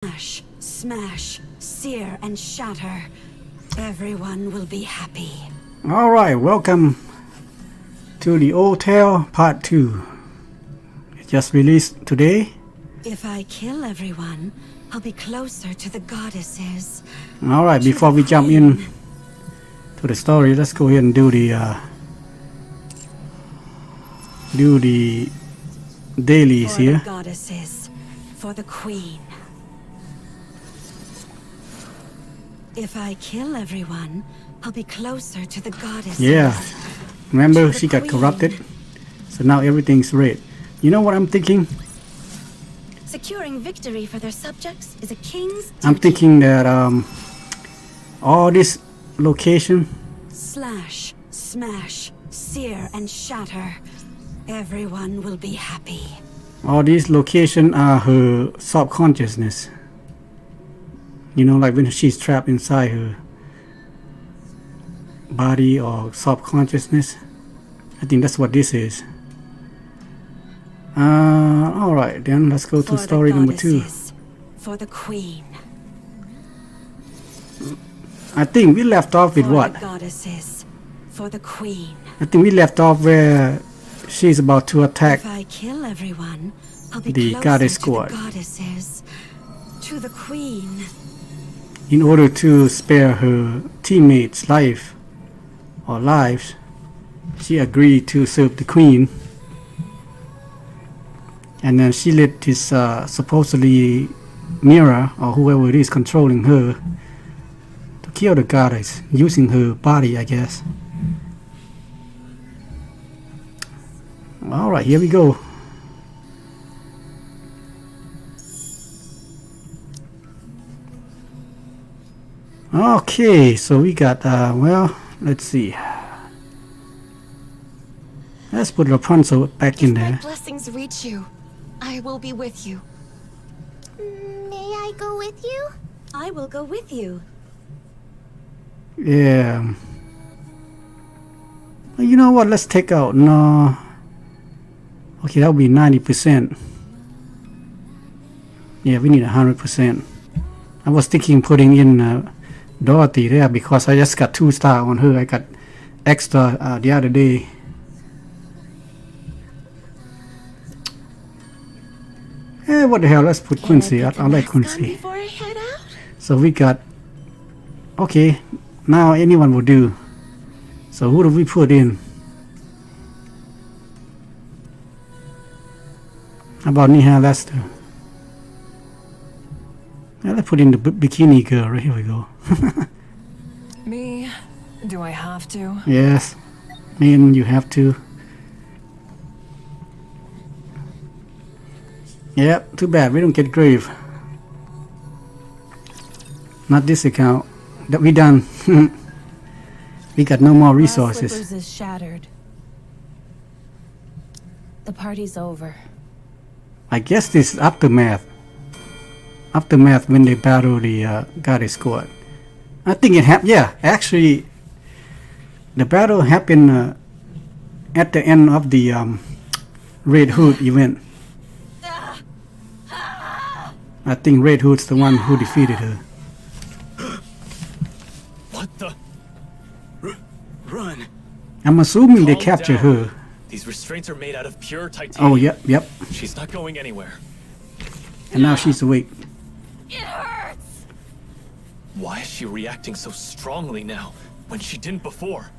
Smash, smash, sear and shatter. Everyone will be happy. Alright, welcome to the Old Tale Part 2. It just released today. If I kill everyone, I'll be closer to the goddesses. Alright, before we jump in to the story, let's go ahead and do the dailies For here. the goddesses, for the queen. If I kill everyone, I'll be closer to the goddesses. Yeah, remember she got queen. corrupted, so now everything's red. You know what I'm thinking? Securing victory for their subjects is a king's I'm duty. thinking that all this location, Slash, smash, sear and shatter. Everyone will be happy. all these locations are her subconsciousness. You know, like when she's trapped inside her body or subconsciousness. I think that's what this is. Alright, then let's go to For story the number 2. goddesses, for the queen. I think we left off with For what? the goddesses, for the queen. I think we left off where she's about to attack. If I kill everyone, I'll be The closer goddess to squad. the goddesses, to the queen. In order to spare her teammates' life or lives, she agreed to serve the queen. And then she let this supposedly mirror or whoever it is controlling her to kill the goddess using her body, I guess. Alright, here we go. Okay, so we got, well, let's see. Let's put Rapunzel back in If my there. blessings reach you, I will be with you. May I go with you? I will go with you. Yeah. Well, you know what? Let's take out. No. Okay, that would be 90%. Yeah, we need 100%. I was thinking putting in Dorothy there because I just got 2 stars on her. I got extra the other day. Eh, what the hell? Let's put Quincy. I like Quincy. Before I head out? So we got, okay, now anyone will do. So who do we put in? How about Neha Lester? Yeah, let's put in the bikini girl. Right, here we go. Me? Do I have to? Yes, man, you have to. Yeah, too bad we don't get grave. Not this account. That we done. We got no more resources. Slippers is shattered. The party's over. I guess this is aftermath. Aftermath when they battle the goddess squad. I think it happened. Yeah, actually, the battle happened at the end of the Red Hood event. I think Red Hood's the one who defeated her. What the? Run! I'm assuming they Calm captured down. her. These restraints are made out of pure titanium. Oh, yep. She's not going anywhere. And now she's awake. It hurts! Why is she reacting so strongly now, when she didn't before?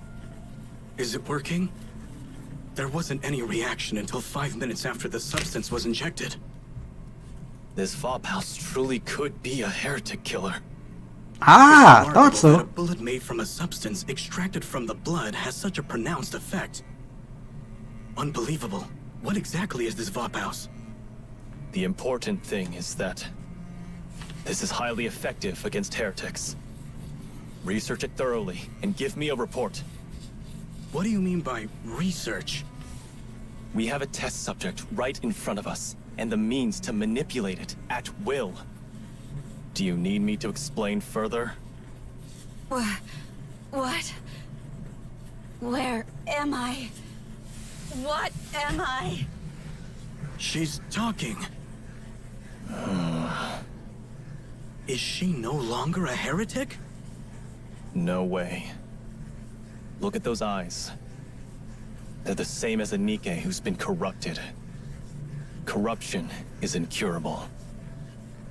Is it working? There wasn't any reaction until 5 minutes after the substance was injected. This Vophouse truly could be a heretic killer. Ah, I It's thought remarkable that so. a bullet made from a substance extracted from the blood has such a pronounced effect. Unbelievable. What exactly is this Vophouse? The important thing is that this is highly effective against heretics. Research it thoroughly and give me a report. What do you mean by research? We have a test subject right in front of us, and the means to manipulate it at will. Do you need me to explain further? What? Where am I? What am I? She's talking. Is she no longer a heretic? No way. Look at those eyes. They're the same as a Nikke who's been corrupted. Corruption is incurable.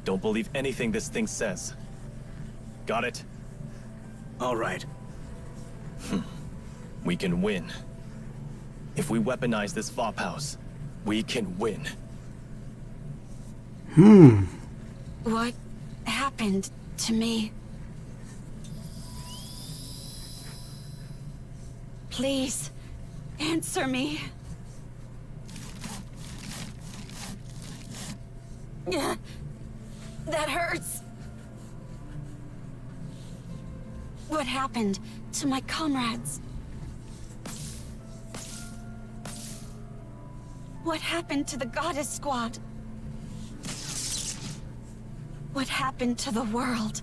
Don't believe anything this thing says. Got it? All right. We can win. If we weaponize this Vop house, we can win. What happened to me? Please, answer me. That hurts. What happened to my comrades? What happened to the Goddess Squad? What happened to the world?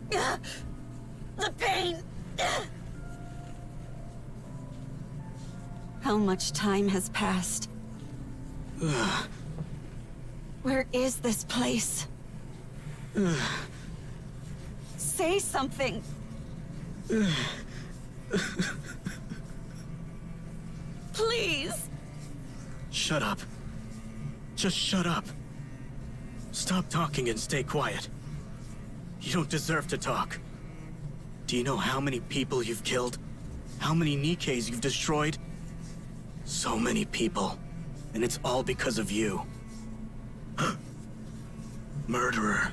The pain! How much time has passed? Where is this place? Say something! Please! Shut up. Just shut up. Stop talking and stay quiet. You don't deserve to talk. Do you know how many people you've killed? How many Nikkes you've destroyed? So many people. And it's all because of you. Murderer.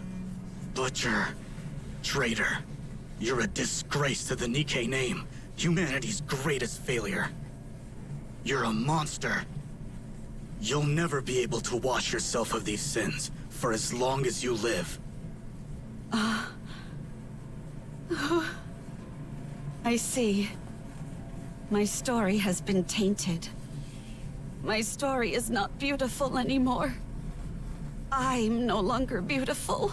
Butcher. Traitor. You're a disgrace to the Nikke name. Humanity's greatest failure. You're a monster. You'll never be able to wash yourself of these sins for as long as you live. I see. My story has been tainted. My story is not beautiful anymore. I'm no longer beautiful.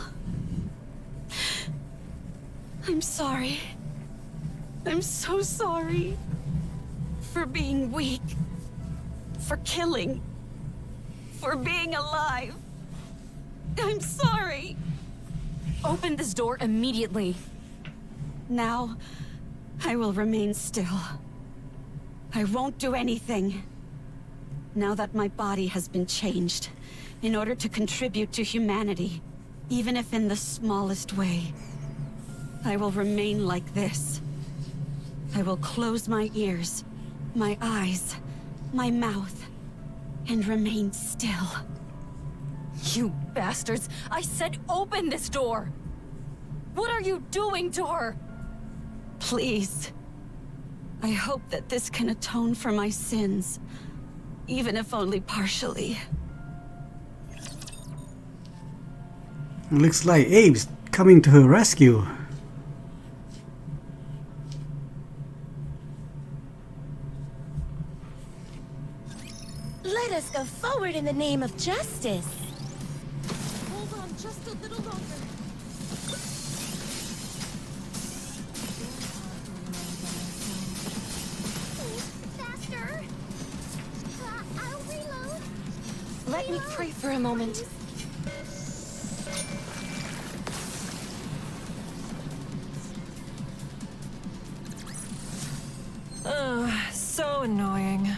I'm sorry. I'm so sorry. For being weak. For killing. For being alive. I'm sorry. Open this door immediately. Now, I will remain still. I won't do anything. Now that my body has been changed, in order to contribute to humanity, even if in the smallest way, I will remain like this. I will close my ears, my eyes, my mouth, and remain still. You bastards! I said open this door! What are you doing to her? Please. I hope that this can atone for my sins, even if only partially. Looks like Abe's coming to her rescue. Let us go forward in the name of justice. Hold on just a little longer. Faster! I'll reload. Let me pray for a moment. So annoying.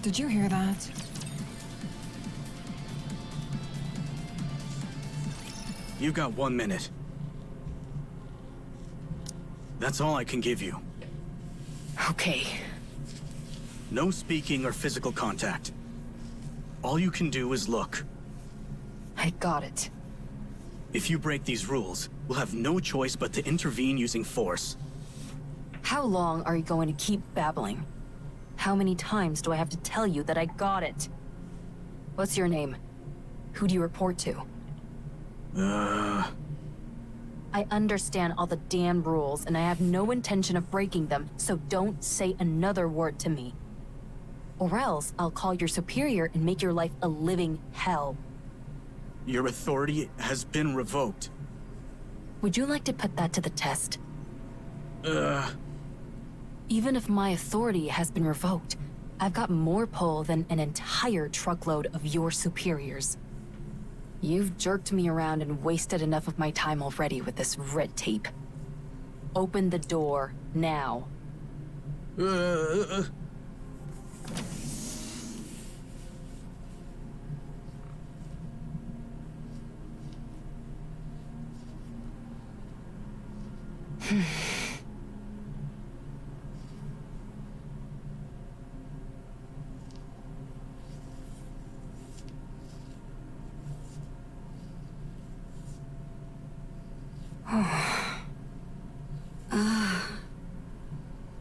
Did you hear that? You got 1 minute. That's all I can give you. Okay. No speaking or physical contact. All you can do is look. I got it. If you break these rules, we'll have no choice but to intervene using force. How long are you going to keep babbling? How many times do I have to tell you that I got it? What's your name? Who do you report to? I understand all the damn rules, and I have no intention of breaking them, so don't say another word to me. Or else I'll call your superior and make your life a living hell. Your authority has been revoked. Would you like to put that to the test? Even if my authority has been revoked, I've got more pull than an entire truckload of your superiors. You've jerked me around and wasted enough of my time already with this red tape. Open the door, now.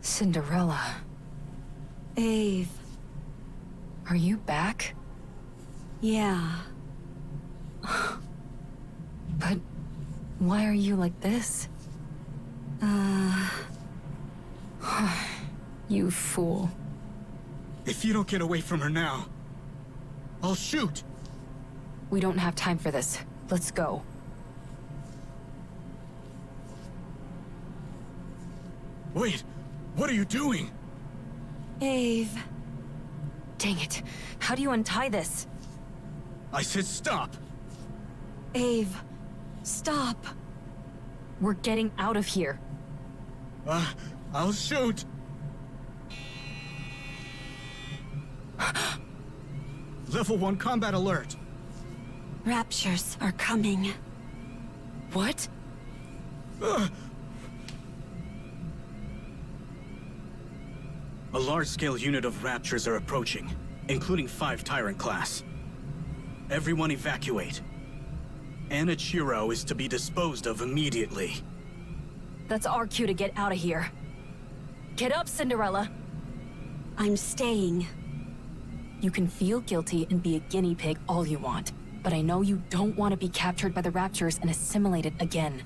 Cinderella, Ave. are you back? Yeah. But why are you like this? You fool. If you don't get away from her now, I'll shoot. We don't have time for this. Let's go. Wait, what are you doing? Ave. Dang it. How do you untie this? I said stop. Ave. Stop. We're getting out of here. I'll shoot. Level 1 combat alert. Raptures are coming. What? A large-scale unit of Raptures are approaching, including 5 Tyrant class. Everyone evacuate. Anichiro is to be disposed of immediately. That's our cue to get out of here. Get up, Cinderella. I'm staying. You can feel guilty and be a guinea pig all you want, but I know you don't want to be captured by the Raptures and assimilated again.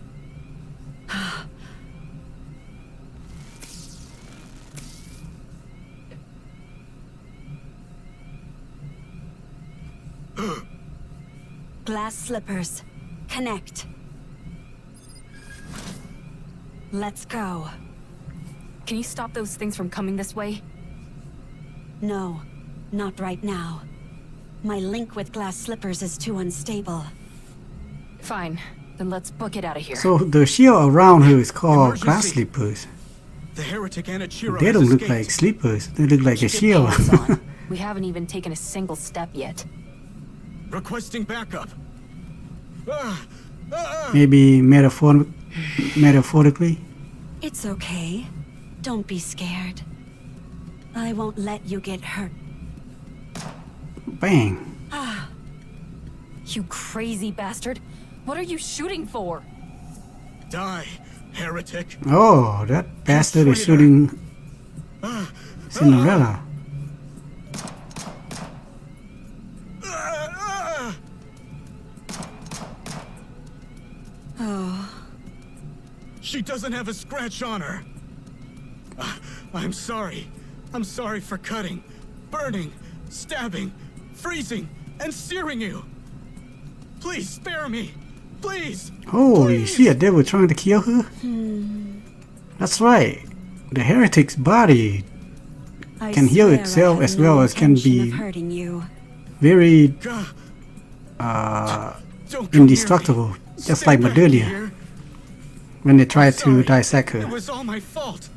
Glass slippers. Connect. Let's go. Can you stop those things from coming this way? No, not right now. My link with glass slippers is too unstable. Fine. Then let's book it out of here. So the shield around her is called Emergency. glass sleepers. The heretic Anichiro They has don't look escaped. like sleepers. They look like a Keep your shield. pants on. We haven't even taken a single step yet. Requesting backup. Maybe metaphorically. It's okay. Don't be scared. I won't let you get hurt. Bang. You crazy bastard! What are you shooting for? Die, heretic. Oh, that bastard is shooting Cinderella. She doesn't have a scratch on her. I'm sorry. I'm sorry for cutting, burning, stabbing, freezing, and searing you. Please spare me. Please. Holy Please. shit, they were trying to kill her? That's right. The heretic's body I can heal swear I itself had as no well as can intention be of hurting you. very Don't come near indestructible, me. just Stay like back Madelia here. when they tried to Sorry. dissect It her. was all my fault.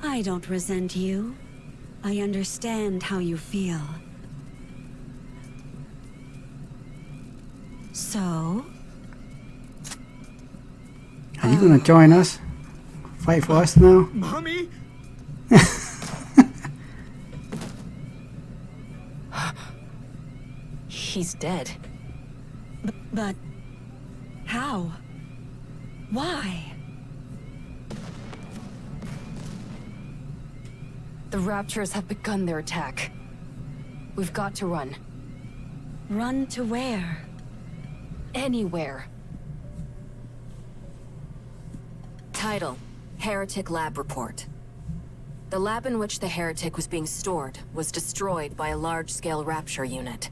I don't resent you. I understand how you feel. So, Are you gonna join us? Fight for us now? Mommy? He's dead. but how? Why? The Raptures have begun their attack. We've got to run. Run to where? Anywhere. Title: Heretic Lab Report. The lab in which the heretic was being stored was destroyed by a large-scale rapture unit.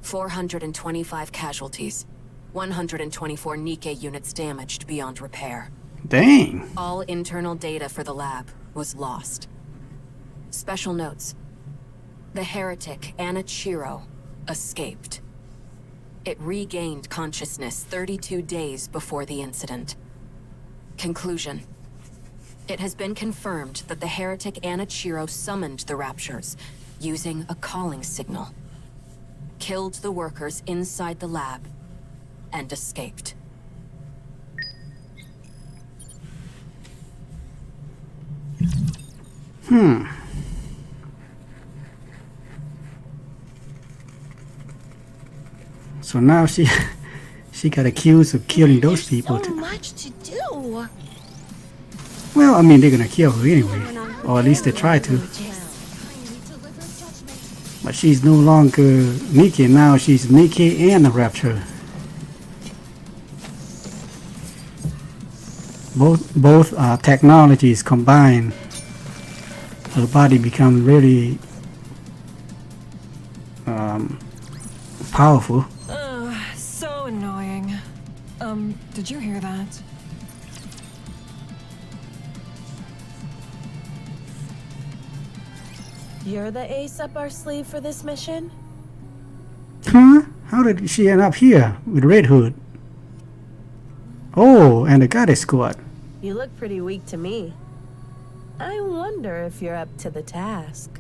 425 casualties. 124 Nikke units damaged beyond repair. Dang. All internal data for the lab was lost. Special notes. The heretic Anichiro escaped. It regained consciousness 32 days before the incident. Conclusion. It has been confirmed that the heretic Anichiro summoned the Raptures using a calling signal, killed the workers inside the lab, and escaped. So now she got accused of killing those people. So much to do. Well, I mean, they're gonna kill her anyway, or at least they try to. But she's no longer Nikke, now she's Nikke and a Rapture. Both technologies combined, her body becomes really powerful. So annoying. Did you hear that? You're the ace up our sleeve for this mission? Huh? How did she end up here with Red Hood? Oh, and the Goddess Squad. You look pretty weak to me. I wonder if you're up to the task.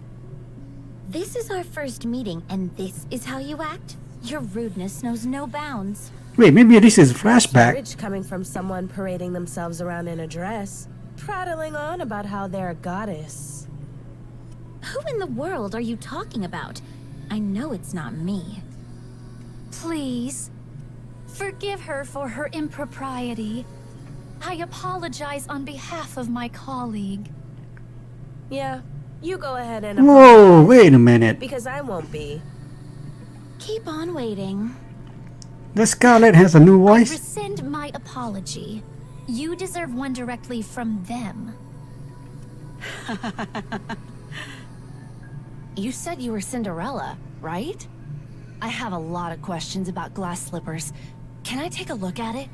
This is our first meeting, and this is how you act? Your rudeness knows no bounds. Wait, maybe this is a flashback. Courage coming from someone parading themselves around in a dress, prattling on about how they're a goddess. Who in the world are you talking about? I know it's not me. Please, forgive her for her impropriety. I apologize on behalf of my colleague. Yeah, you go ahead and Whoa, wait a minute. because I won't be. Keep on waiting. The Scarlet has a new I voice? rescind my apology. You deserve one directly from them. You said you were Cinderella, right? I have a lot of questions about glass slippers. Can I take a look at it?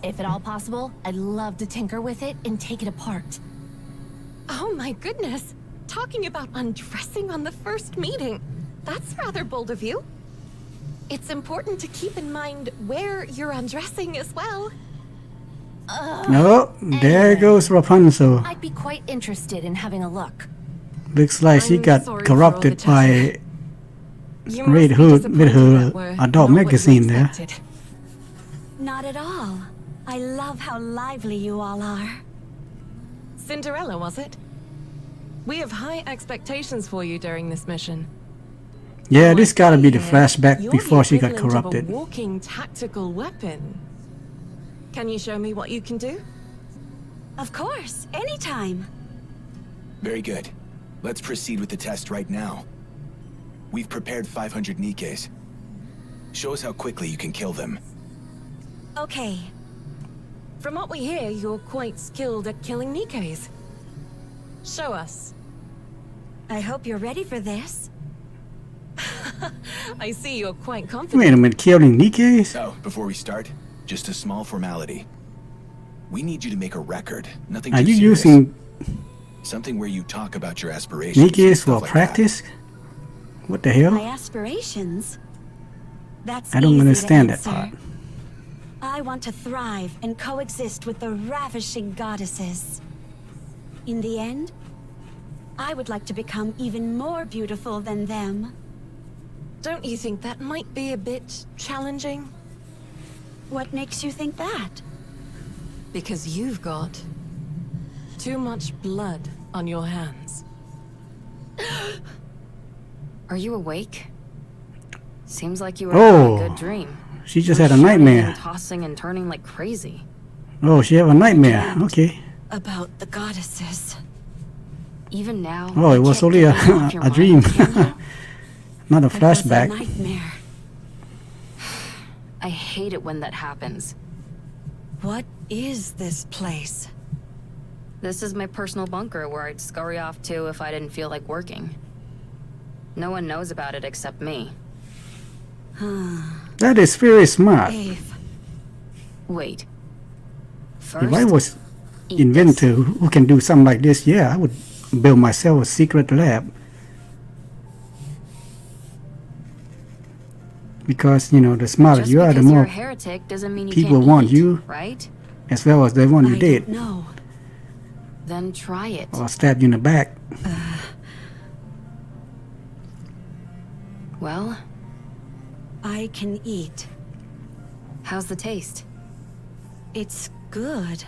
If at all possible, I'd love to tinker with it and take it apart. Oh my goodness! Talking about undressing on the first meeting. That's rather bold of you. It's important to keep in mind where you're undressing as well. Oh, there goes Rapunzel. I'd be quite interested in having a look. Looks like she I'm got sorry for all corrupted the by You Red must be Hood with disappointed her that we're adult not what you magazine there. expected. Not at all. I love how lively you all are. Cinderella, was it? We have high expectations for you during this mission. Yeah, this gotta be the Here, flashback you're before the she got equivalent of corrupted. a walking tactical weapon. Can you show me what you can do? Of course, anytime. Very good. Let's proceed with the test right now. We've prepared 500 Nikkes. Show us how quickly you can kill them. Okay. From what we hear, you're quite skilled at killing Nikkes. Show us. I hope you're ready for this. I see you're quite confident. Wait a minute, killing Nikkes? Oh, before we start, just a small formality. We need you to make a record. Nothing Are too you serious. using Something where you talk about your aspirations. and Nikkes stuff for like practice? What the My hell? aspirations? That's I don't easy to understand that answer. part. I want to thrive and coexist with the ravishing goddesses. In the end, I would like to become even more beautiful than them. Don't you think that might be a bit challenging? What makes you think that? Because you've got too much blood on your hands. Are you awake? Seems like you were Oh. having a good dream. She just You're had a shouting nightmare. and tossing and turning like crazy. Oh, she have a nightmare. Okay. About the goddesses. Even now. Oh, it you was can't only get them off your a mind, dream. can you? Not a It was a flashback. nightmare. I hate it when that happens. What is this place? This is my personal bunker where I'd scurry off to if I didn't feel like working. No one knows about it except me. That is very smart. Eve. Wait. First, If I was eat inventor who can do something like this, yeah, I would build myself a secret lab. Because, you know, the smarter Just you are, the because you're a more heretic doesn't mean you people can't want eat, you, right? as well as they want you I dead. don't know. Then try it. Or stab you in the back. Well, I can eat. how's the taste? It's good.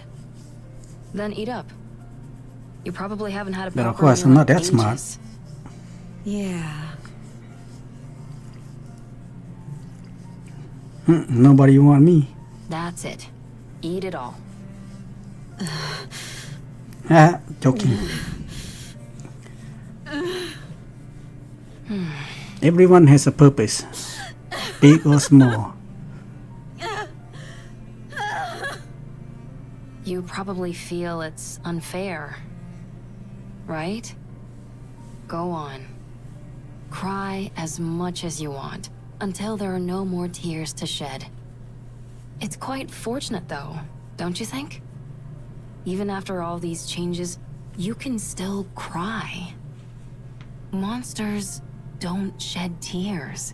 Then eat up. You probably haven't had a But proper of course, meal I'm not in that smart. ages. Yeah. Nobody want me. That's it. Eat it all. Ah, joking. Everyone has a purpose, big or small. You probably feel it's unfair, right? Go on. Cry as much as you want, until there are no more tears to shed. It's quite fortunate though, don't you think? Even after all these changes, you can still cry. Monsters don't shed tears.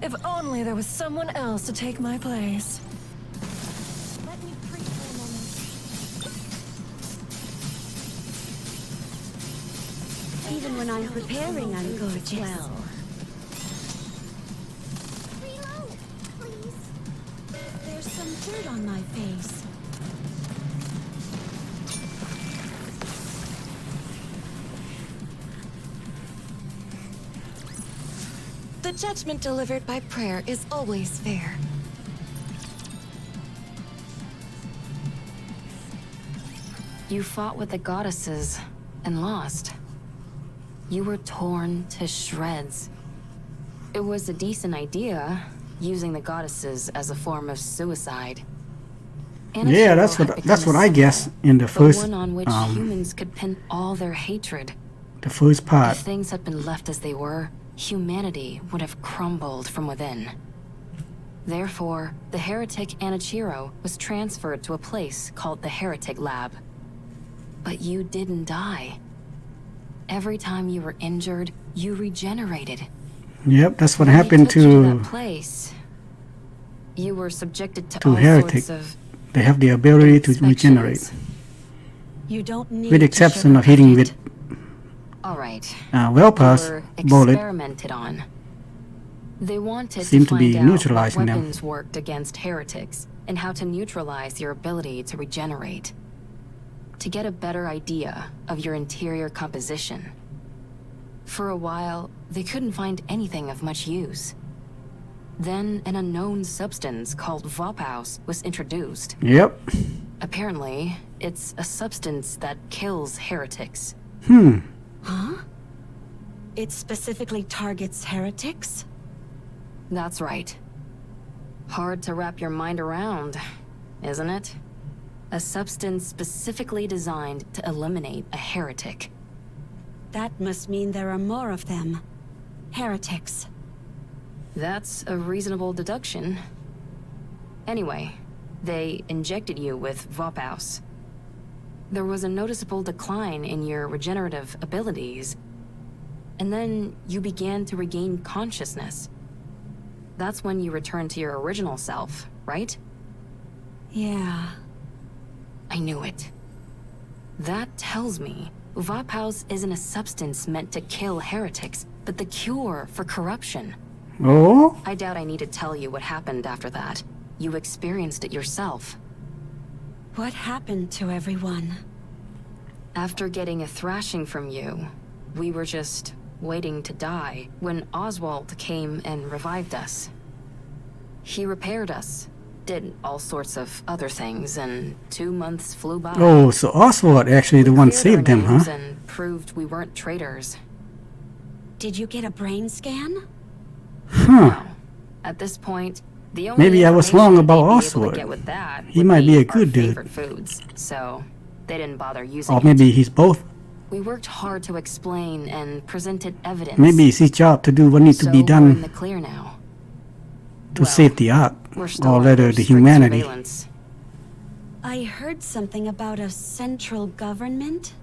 If only there was someone else to take my place. Let me preach for a moment. Even when I'm preparing, I'm gorgeous. Well. Reload, please. There's some dirt on my face. The judgment delivered by prayer is always fair. You fought with the goddesses and lost. You were torn to shreds. It was a decent idea, using the goddesses as a form of suicide. Yeah, that's what I guess in the the first one on which humans could pin all their hatred. the first part. If things had been left as they were, humanity would have crumbled from within. Therefore, the heretic Anichiro was transferred to a place called the Heretic Lab. But you didn't die. Every time you were injured, you regenerated. Yep, that's what When they happened took you to to that place, you were subjected to to all heretic. sorts of They have the ability to regenerate, inspections. You don't need with the to exception of sugarcoat hitting it. with All right. well-pass You were bullet. experimented on. They wanted Seem to to be find out what neutralizing them. weapons worked against heretics and how to neutralize your ability to regenerate. To get a better idea of your interior composition. For a while, they couldn't find anything of much use. Then an unknown substance called Vophaus was introduced. Yep. Apparently, it's a substance that kills heretics. Huh? It specifically targets heretics? That's right. Hard to wrap your mind around, isn't it? A substance specifically designed to eliminate a heretic. That must mean there are more of them. Heretics. That's a reasonable deduction. Anyway, they injected you with Vophaus. There was a noticeable decline in your regenerative abilities, and then you began to regain consciousness. That's when you returned to your original self, right? Yeah. I knew it. That tells me Vophaus isn't a substance meant to kill heretics, but the cure for corruption. Oh? I doubt I need to tell you what happened after that. You experienced it yourself. What happened to everyone? After getting a thrashing from you, we were just waiting to die when Oswald came and revived us. He repaired us, did all sorts of other things, and 2 months flew by. Oh, so Oswald actually the one Cleared saved our them, huh? names and proved we weren't traitors. Did you get a brain scan? Huh. At this point, the only Maybe I was wrong information about they'd be able to Oswald. get with that He would might be a our good dude. favorite foods, so they didn't bother using Or it. maybe he's both. We worked hard to explain and presented evidence. Maybe it's his job to do what needs to be So we're in the done clear now. to Well, save the Ark, We're still or under rather the strict humanity. surveillance. I heard something about a central government.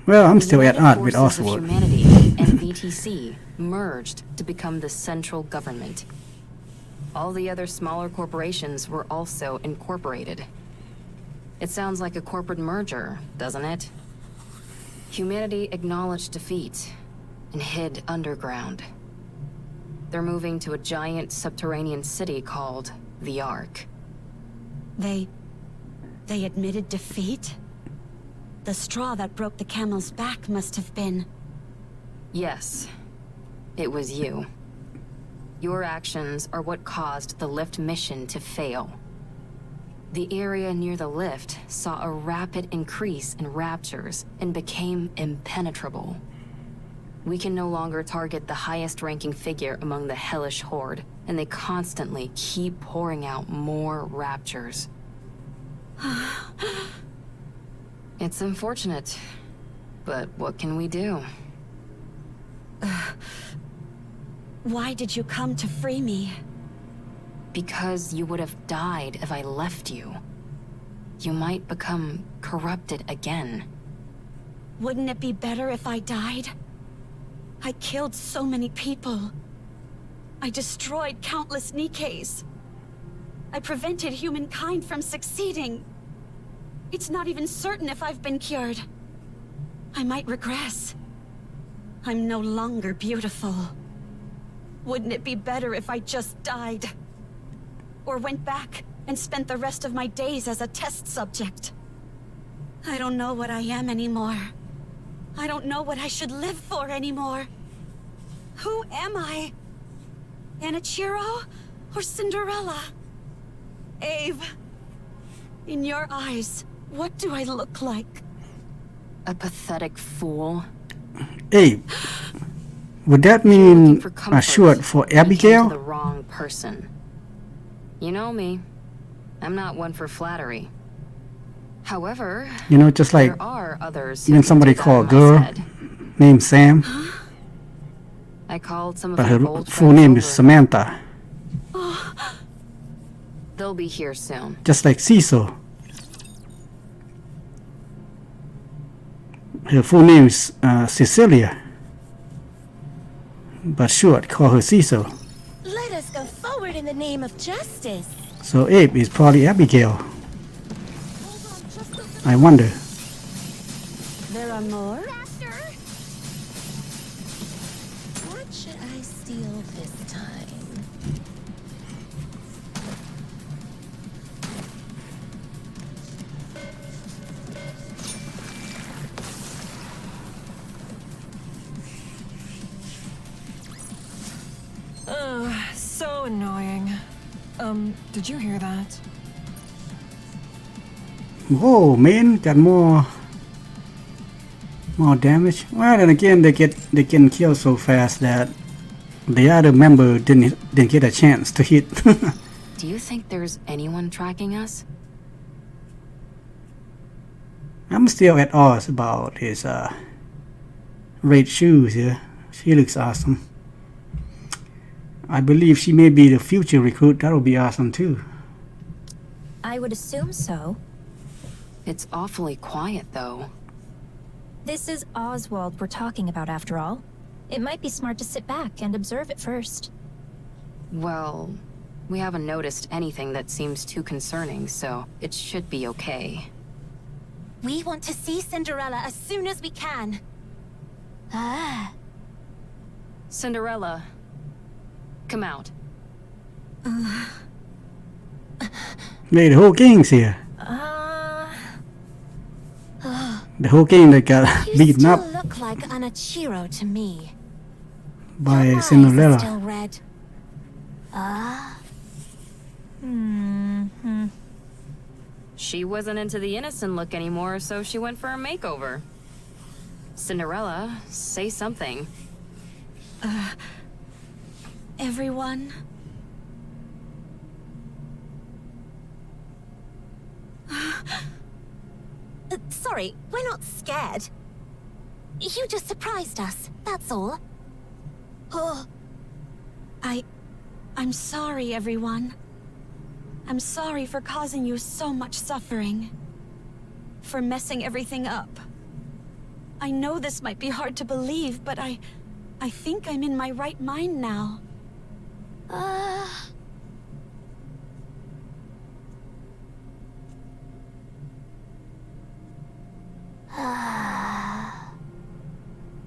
Well, I'm The still at United odds with Forces of Oswald. Humanity and VTC merged to become the central government. All the other smaller corporations were also incorporated. It sounds like a corporate merger, doesn't it? Humanity acknowledged defeat and hid underground. They're moving to a giant subterranean city called the Ark. They admitted defeat? The straw that broke the camel's back must have been... Yes, it was you. Your actions are what caused the lift mission to fail. The area near the lift saw a rapid increase in raptures and became impenetrable. We can no longer target the highest-ranking figure among the hellish horde, and they constantly keep pouring out more raptures. It's unfortunate, but what can we do? Why did you come to free me? Because you would have died if I left you. You might become corrupted again. Wouldn't it be better if I died? I killed so many people. I destroyed countless Nikkes. I prevented humankind from succeeding. It's not even certain if I've been cured. I might regress. I'm no longer beautiful. Wouldn't it be better if I just died? Or went back and spent the rest of my days as a test subject? I don't know what I am anymore. I don't know what I should live for anymore. Who am I? Anichiro or Cinderella? Ave, in your eyes, what do I look like? A pathetic fool. Hey, would that mean a short for You came to Abigail? the wrong person. You know me. I'm not one for flattery. However, You know, just like there are others when who somebody can do that call a in my girl stead. named Sam, I called some of but your her old full friends name is over. Samantha, They'll be here soon. just like Cecil. Her full name is Cecilia, but short, call her Cecil. Let us go forward in the name of justice. So Abe is probably Abigail. I wonder. There are more? What should I steal this time? So annoying. Did you hear that? Whoa, man, got more damage. Well, then again, they getting killed so fast that the other member didn't get a chance to hit. Do you think there's anyone tracking us? I'm still at odds about his red shoes here. She looks awesome. I believe she may be the future recruit. That'll be awesome too. I would assume so. It's awfully quiet, though. This is Oswald we're talking about, after all. It might be smart to sit back and observe it first. Well, we haven't noticed anything that seems too concerning, so it should be okay. We want to see Cinderella as soon as we can. Ah. Cinderella, come out. Hey, the whole gang's here. The whole gang that got You beaten still up look like Anichiro to me. by Your eyes are Cinderella. still red. She wasn't into the innocent look anymore, so she went for a makeover. Cinderella, say something. Everyone? Sorry, we're not scared. You just surprised us, that's all. Oh. I'm sorry, everyone. I'm sorry for causing you so much suffering. For messing everything up. I know this might be hard to believe, but I think I'm in my right mind now.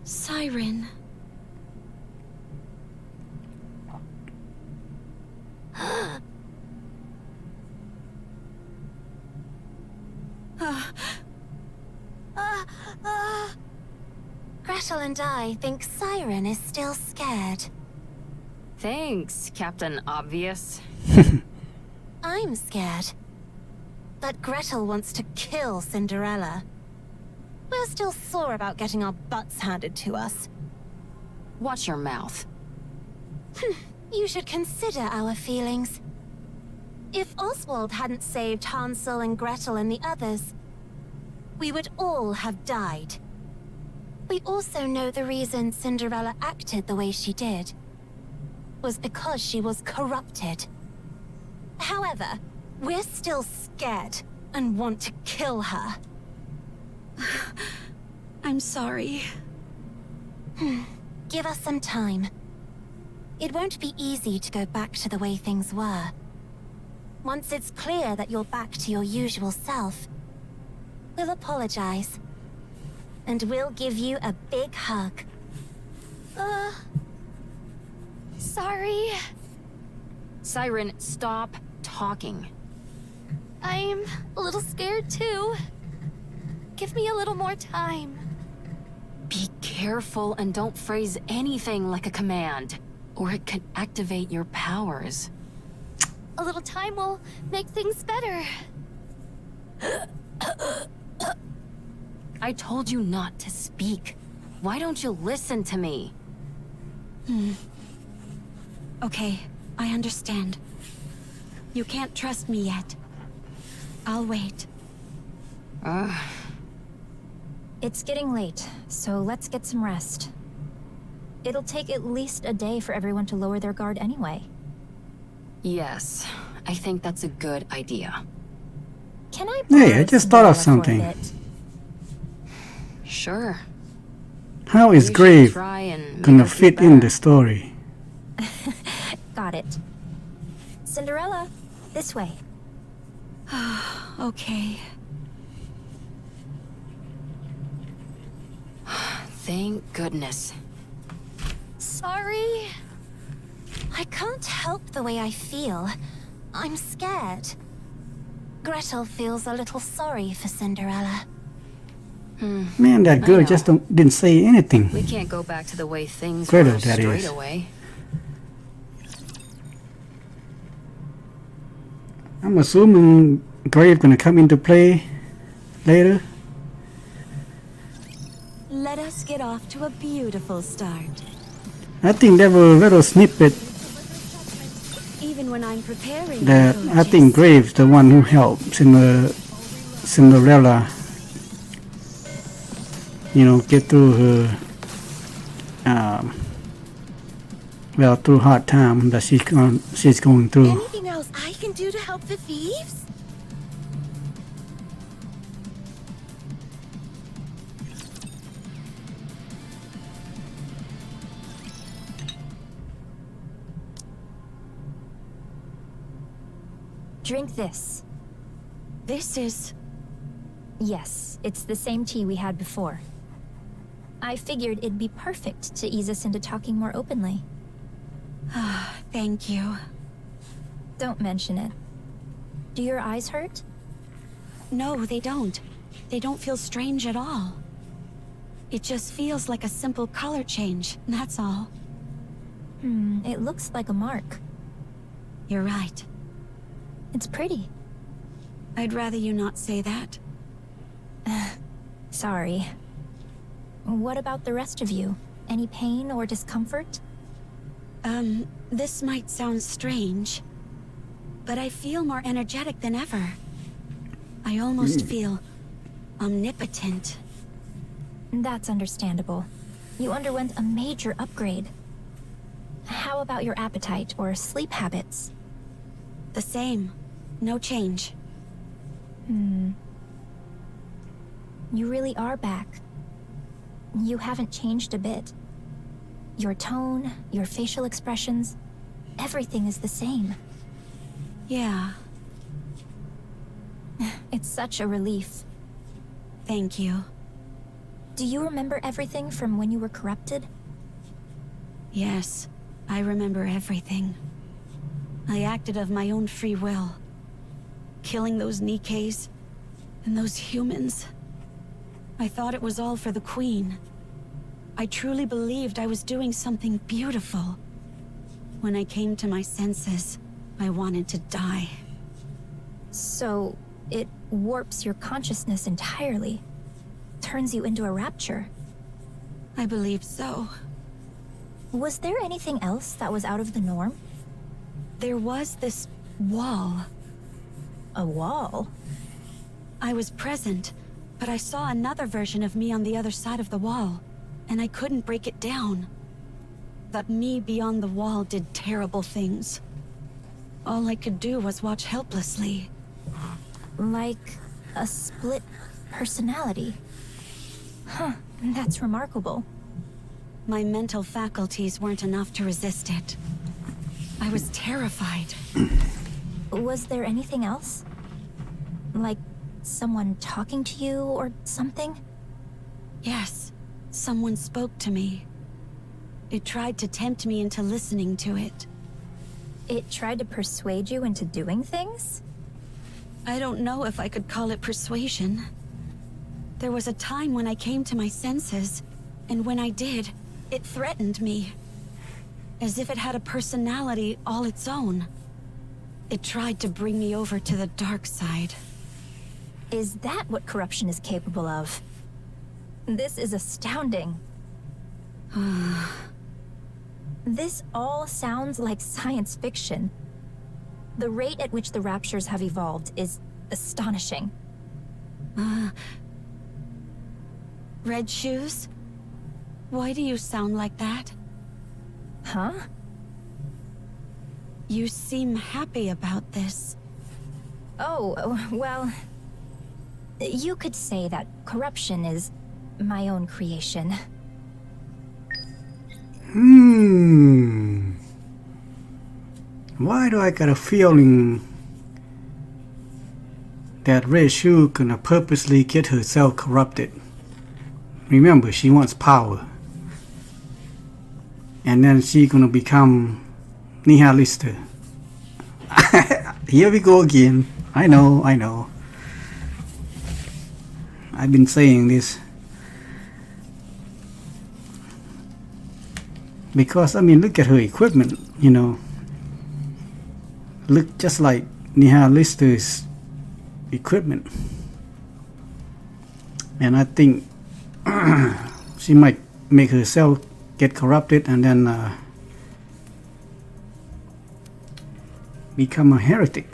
Siren. Gretel and I think Siren is still scared. Thanks, Captain Obvious. I'm scared. That Gretel wants to kill Cinderella. We're still sore about getting our butts handed to us. Watch your mouth. You should consider our feelings. If Oswald hadn't saved Hansel and Gretel and the others, we would all have died. We also know the reason Cinderella acted the way she did was because she was corrupted. However, we're still scared and want to kill her. I'm sorry. Give us some time. It won't be easy to go back to the way things were. Once it's clear that you're back to your usual self, we'll apologize. And we'll give you a big hug. Sorry. Siren, stop talking. I'm a little scared too. Give me a little more time. Be careful and don't phrase anything like a command, or it could activate your powers. A little time will make things better. I told you not to speak. Why don't you listen to me? Okay, I understand. You can't trust me yet. I'll wait. It's getting late, so let's get some rest. It'll take at least a day for everyone to lower their guard anyway. Yes, I think that's a good idea. Can I Hey, I borrow just thought of Cinderella for a something. bit? Sure. How is You should Grave try and make gonna her feel fit in better. the story? Got it. Cinderella, this way. Okay. Thank goodness. Sorry. I can't help the way I feel. I'm scared. Gretel feels a little sorry for Cinderella. Man, that girl know. just didn't say anything. We can't go back to the way things Gretel, were that straight is. away. I'm assuming Grave gonna come into play later. Let us get off to a beautiful start. I think there were a little snippet Even when I'm preparing. that my I think gorgeous. Grave's the one who helped Cinderella, get through her, through hard time that she's going through. Anything else I can do to help the thieves? Drink this. This is... Yes, it's the same tea we had before. I figured it'd be perfect to ease us into talking more openly. Thank you. Don't mention it. Do your eyes hurt? No, they don't. They don't feel strange at all. It just feels like a simple color change, that's all. It looks like a mark. You're right. It's pretty. I'd rather you not say that. Sorry. What about the rest of you? Any pain or discomfort? This might sound strange, but I feel more energetic than ever. I almost feel omnipotent. That's understandable. You underwent a major upgrade. How about your appetite or sleep habits? The same. No change. You really are back. You haven't changed a bit. Your tone, your facial expressions, everything is the same. Yeah. It's such a relief. Thank you. Do you remember everything from when you were corrupted? Yes, I remember everything. I acted of my own free will. Killing those Nikkes and those humans. I thought it was all for the Queen. I truly believed I was doing something beautiful. When I came to my senses, I wanted to die. So, it warps your consciousness entirely. Turns you into a rapture. I believe so. Was there anything else that was out of the norm? There was this wall. A wall? I was present, but I saw another version of me on the other side of the wall, and I couldn't break it down. That me beyond the wall did terrible things. All I could do was watch helplessly. Like a split personality. Huh, that's remarkable. My mental faculties weren't enough to resist it. I was terrified. Was there anything else? Like someone talking to you or something? Yes, someone spoke to me. It tried to tempt me into listening to it. It tried to persuade you into doing things? I don't know if I could call it persuasion. There was a time when I came to my senses, and when I did, it threatened me. As if it had a personality all its own. It tried to bring me over to the dark side. Is that what corruption is capable of? This is astounding. This all sounds like science fiction. The rate at which the raptures have evolved is astonishing. Red shoes? Why do you sound like that? Huh? You seem happy about this. Oh, well... You could say that corruption is my own creation. Why do I got a feeling that Red Shoe gonna purposely get herself corrupted? Remember, she wants power. And then she gonna become Nihilista. Here we go again. I know. I've been saying this. Because, I mean, look at her equipment, you know. Look just like Nihilista's equipment. And I think she might make herself get corrupted and then become a heretic.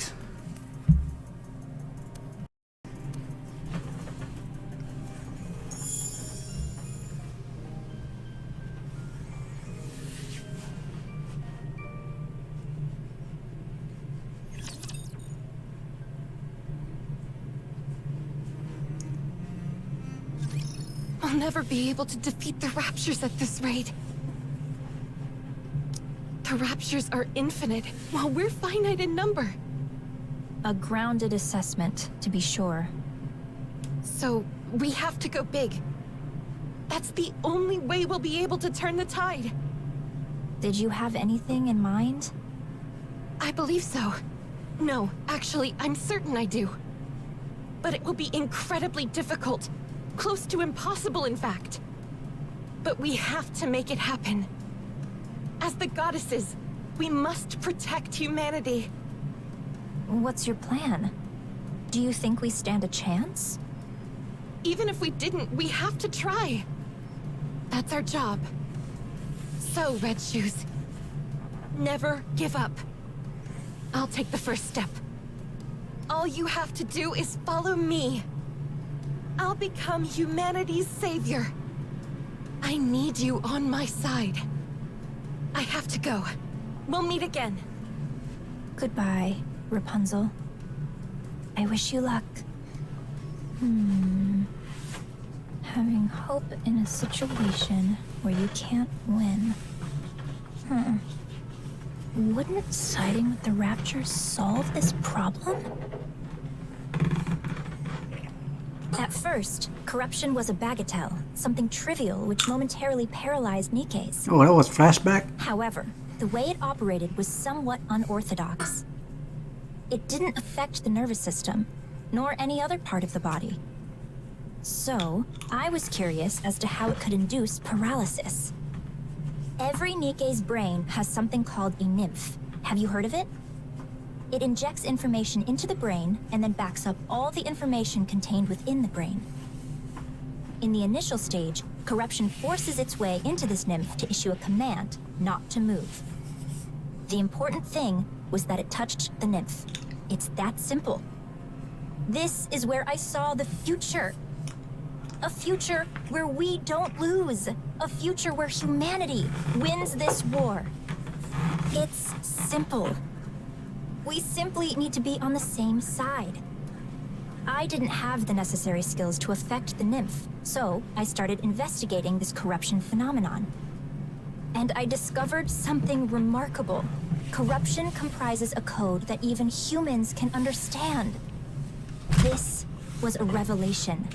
I'll never be able to defeat the Raptures at this rate. The Raptures are infinite, while we're finite in number. A grounded assessment, to be sure. So, we have to go big. That's the only way we'll be able to turn the tide. Did you have anything in mind? I believe so. No, actually, I'm certain I do. But it will be incredibly difficult. Close to impossible, in fact. But we have to make it happen. As the goddesses, we must protect humanity. What's your plan? Do you think we stand a chance? Even if we didn't, we have to try. That's our job. So, Red Shoes, never give up. I'll take the first step. All you have to do is follow me. I'll become humanity's savior. I need you on my side. I have to go. We'll meet again. Goodbye, Rapunzel. I wish you luck. Having hope in a situation where you can't win. Wouldn't siding with the Raptures solve this problem? At first, corruption was a bagatelle, something trivial which momentarily paralyzed Nikke's. Oh, that was flashback? However, the way it operated was somewhat unorthodox. It didn't affect the nervous system, nor any other part of the body. So, I was curious as to how it could induce paralysis. Every Nikke's brain has something called a nymph. Have you heard of it? It injects information into the brain and then backs up all the information contained within the brain. In the initial stage, corruption forces its way into this nymph to issue a command not to move. The important thing was that it touched the nymph. It's that simple. This is where I saw the future. A future where we don't lose. A future where humanity wins this war. It's simple. We simply need to be on the same side. I didn't have the necessary skills to affect the nymph, so I started investigating this corruption phenomenon. And I discovered something remarkable. Corruption comprises a code that even humans can understand. This was a revelation.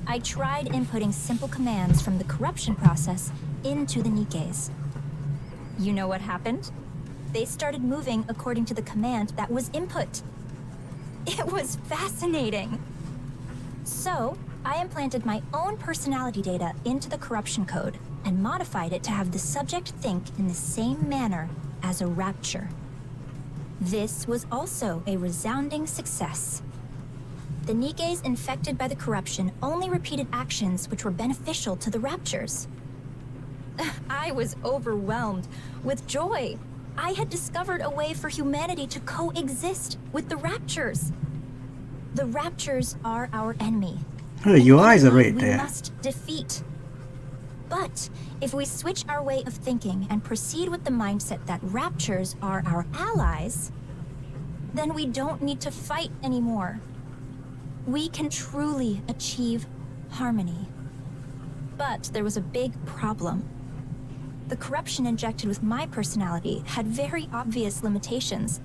I tried inputting simple commands from the corruption process into the Nikkes. You know what happened? They started moving according to the command that was input. It was fascinating. So, I implanted my own personality data into the corruption code and modified it to have the subject think in the same manner as a rapture. This was also a resounding success. The Nikkes infected by the corruption only repeated actions which were beneficial to the raptures. I was overwhelmed with joy. I had discovered a way for humanity to coexist with the raptures. The raptures are our enemy. Hey, your eyes are right We there. must defeat. But if we switch our way of thinking and proceed with the mindset that raptures are our allies, then we don't need to fight anymore. We can truly achieve harmony. But there was a big problem. The corruption injected with my personality had very obvious limitations.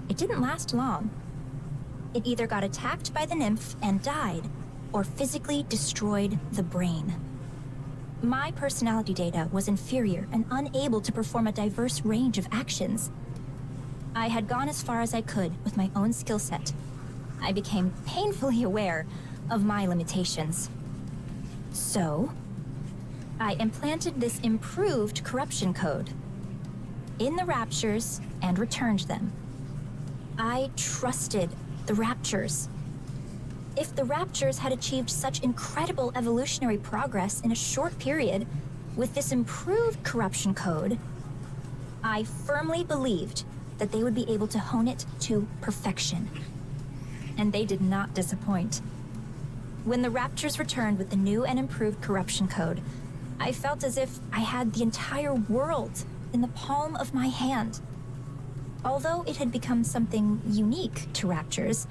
It didn't last long. It either got attacked by the nymph and died, or physically destroyed the brain. My personality data was inferior and unable to perform a diverse range of actions. I had gone as far as I could with my own skill set. I became painfully aware of my limitations. So, I implanted this improved corruption code in the raptures and returned them. I trusted the raptures. If the raptures had achieved such incredible evolutionary progress in a short period with this improved corruption code, I firmly believed that they would be able to hone it to perfection. And they did not disappoint. When the raptures returned with the new and improved corruption code, I felt as if I had the entire world in the palm of my hand. Although it had become something unique to raptures,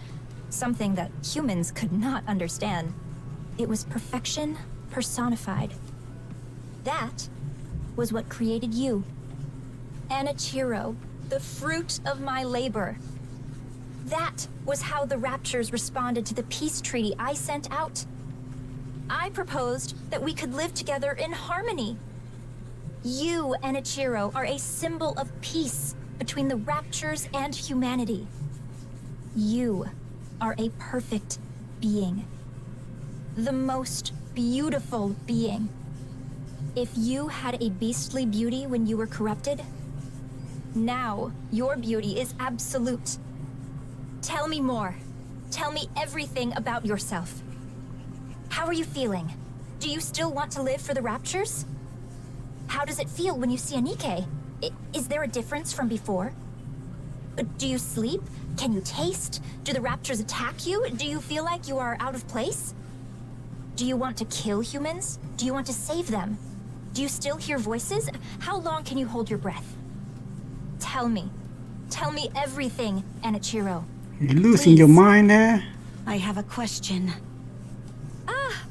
something that humans could not understand, it was perfection personified. That was what created you. Anichiro, the fruit of my labor. That was how the raptures responded to the peace treaty I sent out. I proposed that we could live together in harmony. You, Anichiro, are a symbol of peace between the raptures and humanity. You are a perfect being. The most beautiful being. If you had a beastly beauty when you were corrupted, now your beauty is absolute. Tell me more. Tell me everything about yourself. How are you feeling? Do you still want to live for the raptures? How does it feel when you see a Nikke? Is there a difference from before? Do you sleep? Can you taste? Do the raptures attack you? Do you feel like you are out of place? Do you want to kill humans? Do you want to save them? Do you still hear voices? How long can you hold your breath? Tell me. Tell me everything, Anichiro. You losing your mind there? I have a question.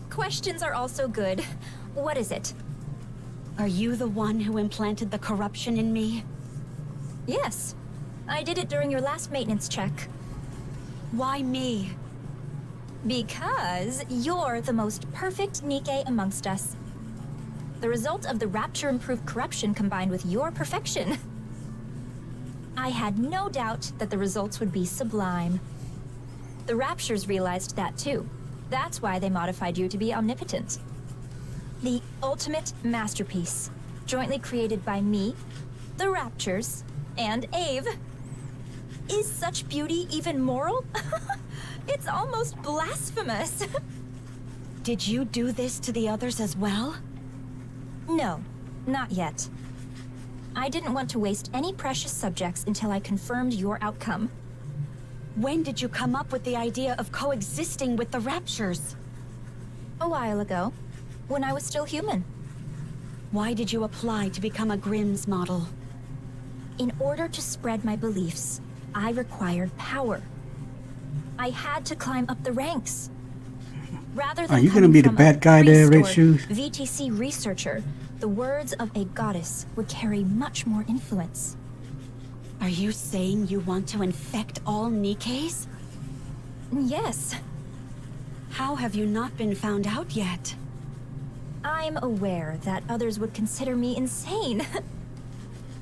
Questions are also good. What is it? Are you the one who implanted the corruption in me? Yes. I did it during your last maintenance check. Why me? Because you're the most perfect Nikke amongst us. The result of the Rapture-improved corruption combined with your perfection. I had no doubt that the results would be sublime. The Raptures realized that too. That's why they modified you to be omnipotent. The ultimate masterpiece, jointly created by me, the Raptures, and Ave. Is such beauty even moral? It's almost blasphemous. Did you do this to the others as well? No, not yet. I didn't want to waste any precious subjects until I confirmed your outcome. When did you come up with the idea of coexisting with the Raptures? A while ago, when I was still human. Why did you apply to become a Grimm's model? In order to spread my beliefs, I required power. I had to climb up the ranks. Rather than Are you gonna be the bad guy there, Red Shoes? VTC researcher, the words of a goddess would carry much more influence. Are you saying you want to infect all Nikkes? Yes. How have you not been found out yet? I'm aware that others would consider me insane.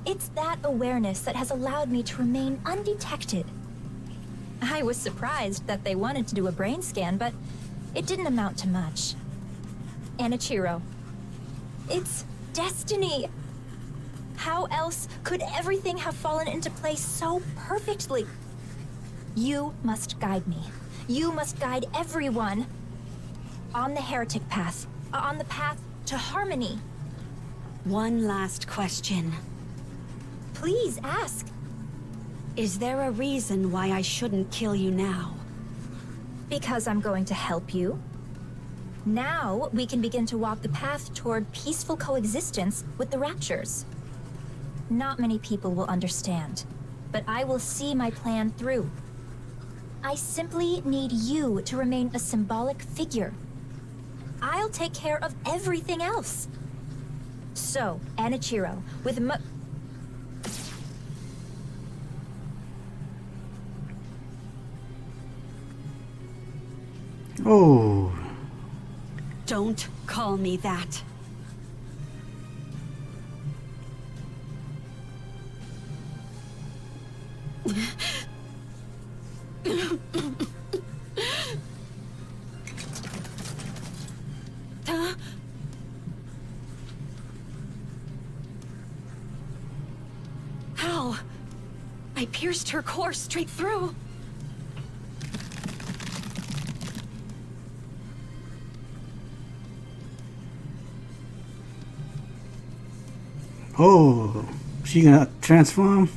It's that awareness that has allowed me to remain undetected. I was surprised that they wanted to do a brain scan, but it didn't amount to much. Anichiro, it's destiny. How else could everything have fallen into place so perfectly? You must guide me. You must guide everyone. On the heretic path. On the path to harmony. One last question. Please ask. Is there a reason why I shouldn't kill you now? Because I'm going to help you. Now we can begin to walk the path toward peaceful coexistence with the Raptures. Not many people will understand, but I will see my plan through. I simply need you to remain a symbolic figure. I'll take care of everything else. So, Anichiro, with Oh. Don't call me that. How? I pierced her core straight through. Oh, she gonna transform?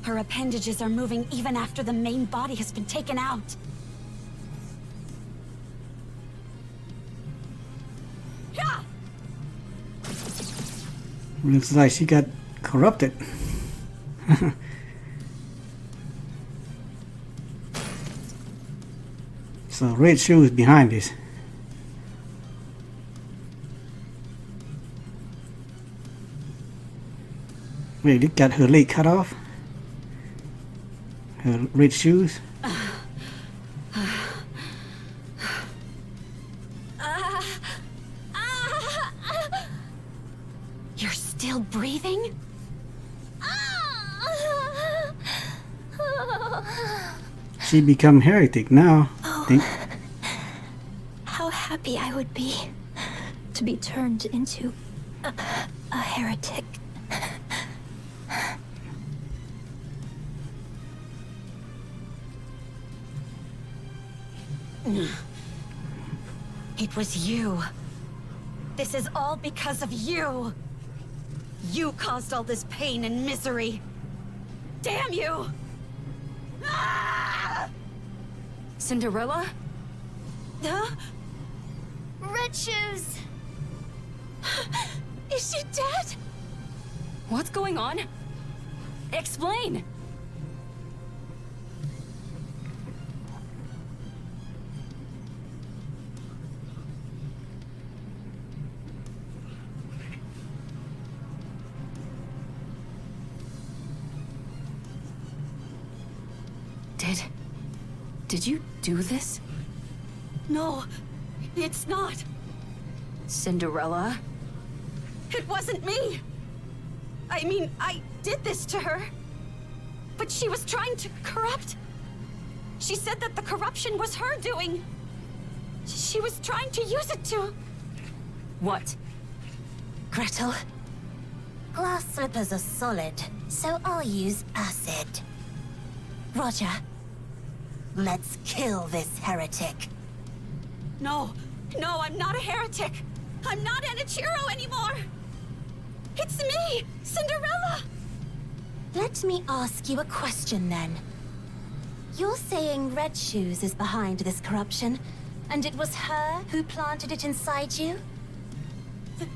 Her appendages are moving even after the main body has been taken out. Looks like she got corrupted. So Red Shoe is behind this. Wait, it got her leg cut off? Her red shoes? You're still breathing? She become heretic now. Think. How happy I would be to be turned into a heretic. It was you. This is all because of you. You caused all this pain and misery. Damn you! Cinderella? Huh? Red Shoes! Is she dead? What's going on? Explain! Did you do this? No, it's not. Cinderella? It wasn't me. I mean, I did this to her. But she was trying to corrupt. She said that the corruption was her doing. She was trying to use it to... What? Gretel? Glass slippers are solid, so I'll use acid. Roger. Let's kill this heretic. No, I'm not a heretic. I'm not Enichiro anymore. It's me, Cinderella. Let me ask you a question then. You're saying Red Shoes is behind this corruption, and it was her who planted it inside you?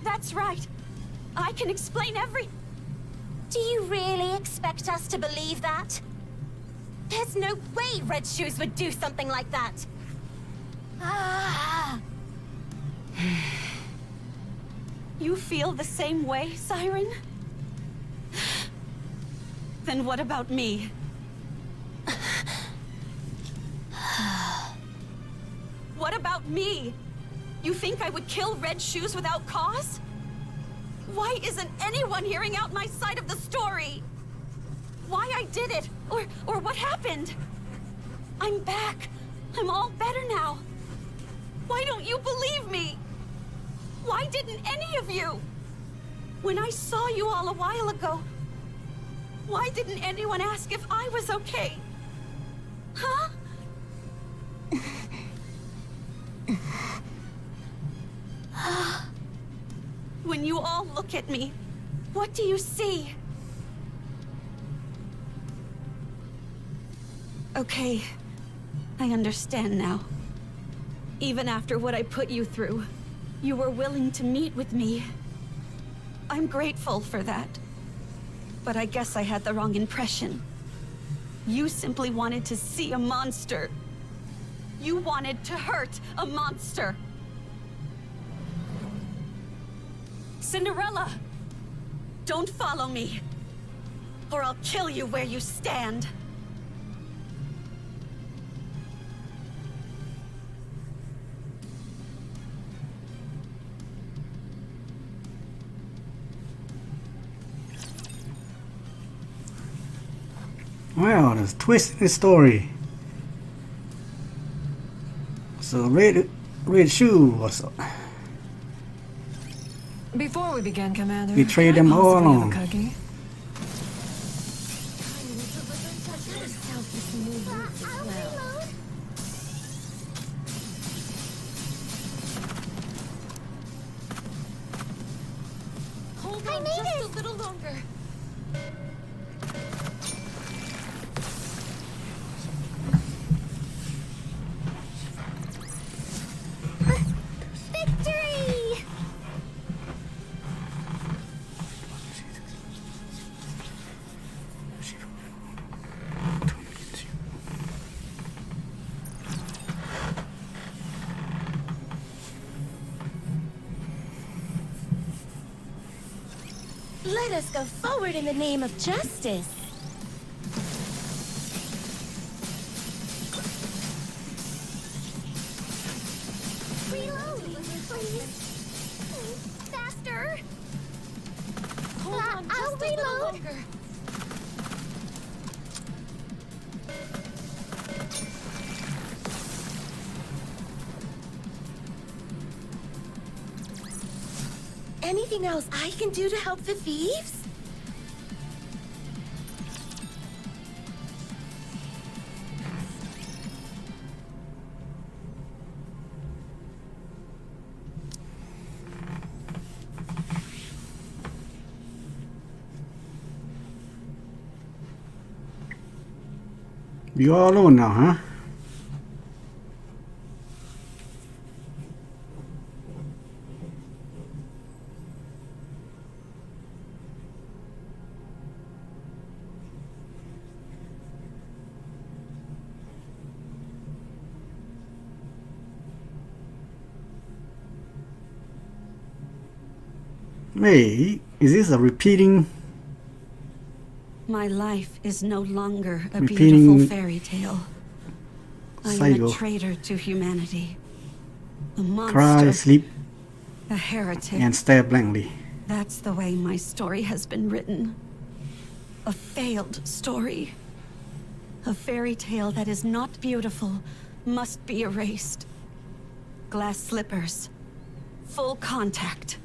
That's right. I can explain Do you really expect us to believe that? There's no way Red Shoes would do something like that! Ah! You feel the same way, Siren? Then what about me? What about me? You think I would kill Red Shoes without cause? Why isn't anyone hearing out my side of the story? Why I did it, or what happened? I'm back. I'm all better now. Why don't you believe me? Why didn't any of you? When I saw you all a while ago, why didn't anyone ask if I was okay? Huh? When you all look at me, what do you see? Okay, I understand now. Even after what I put you through, you were willing to meet with me. I'm grateful for that. But I guess I had the wrong impression. You simply wanted to see a monster. You wanted to hurt a monster. Cinderella! Don't follow me, or I'll kill you where you stand. Wow, there's a twist in the story. So Red Shoe was Before we begin, Commander, betrayed can I them all possibly have a along. cookie? Hold on just a little longer. Victory! Let us go forward in the name of justice. Reload, please. Faster. Hold on just I'll a little reload. longer. Anything else I can do to help the thieves? You all alone now, huh? Hey, is this a repeating? My life is no longer a Repeating beautiful fairy tale. I am cycle. a traitor to humanity. A monster. Cry, sleep, A heretic. and stare blankly. That's the way my story has been written. A failed story. A fairy tale that is not beautiful must be erased. Glass slippers. Full contact.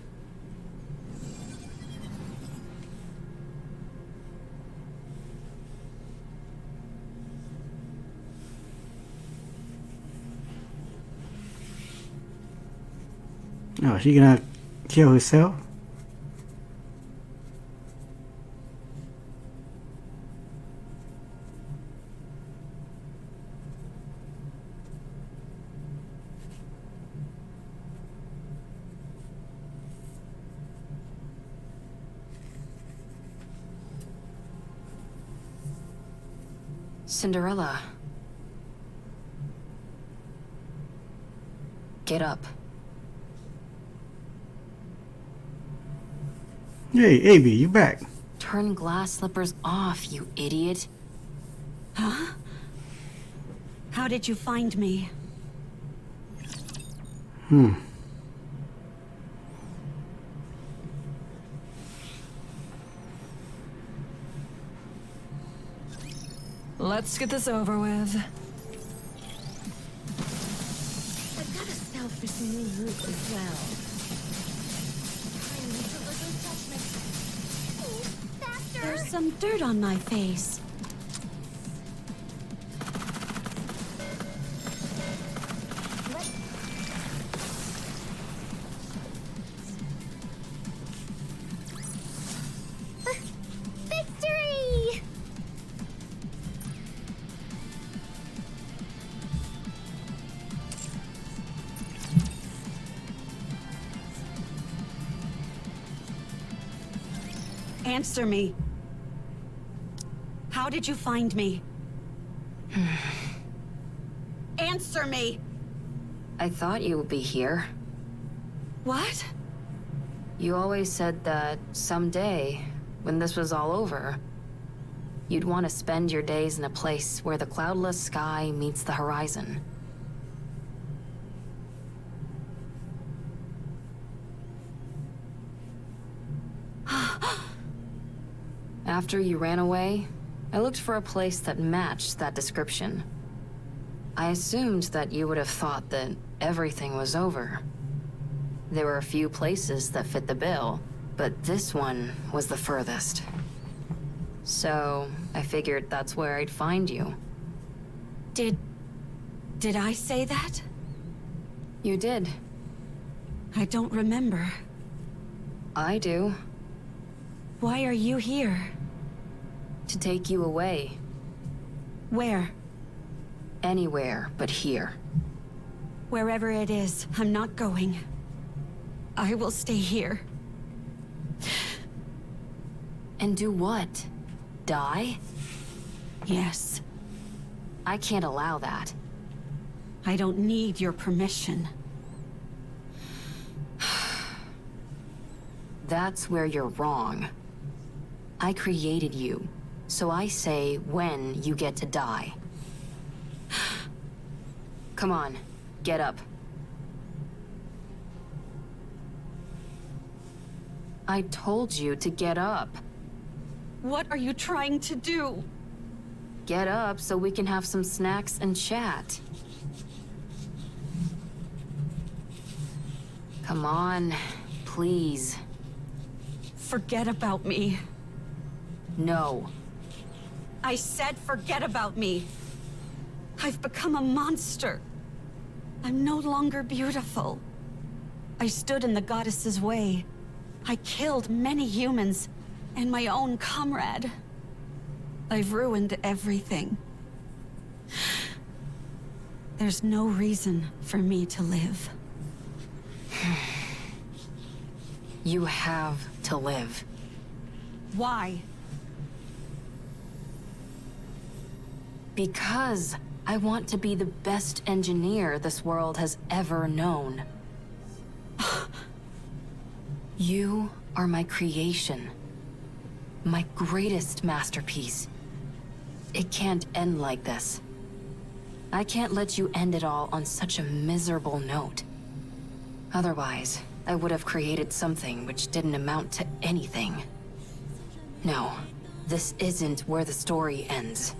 Oh, she gonna kill herself? Cinderella. Get up. Hey, Abby, you back? Turn glass slippers off, you idiot. Huh? How did you find me? Let's get this over with. I've got a selfish new route as well. There's some dirt on my face. Victory! Answer me. How did you find me? Answer me! I thought you would be here. What? You always said that someday, when this was all over, you'd want to spend your days in a place where the cloudless sky meets the horizon. After you ran away, I looked for a place that matched that description. I assumed that you would have thought that everything was over. There were a few places that fit the bill, but this one was the furthest. So, I figured that's where I'd find you. Did I say that? You did. I don't remember. I do. Why are you here? To take you away. Where? Anywhere but here. Wherever it is, I'm not going. I will stay here. And do what? Die? Yes. I can't allow that. I don't need your permission. That's where you're wrong. I created you, so I say when you get to die. Come on, get up. I told you to get up. What are you trying to do? Get up so we can have some snacks and chat. Come on, please. Forget about me. No. I said forget about me. I've become a monster. I'm no longer beautiful. I stood in the goddess's way. I killed many humans and my own comrade. I've ruined everything. There's no reason for me to live. You have to live. Why? Because I want to be the best engineer this world has ever known. You are my creation. My greatest masterpiece. It can't end like this. I can't let you end it all on such a miserable note. Otherwise, I would have created something which didn't amount to anything. No, this isn't where the story ends.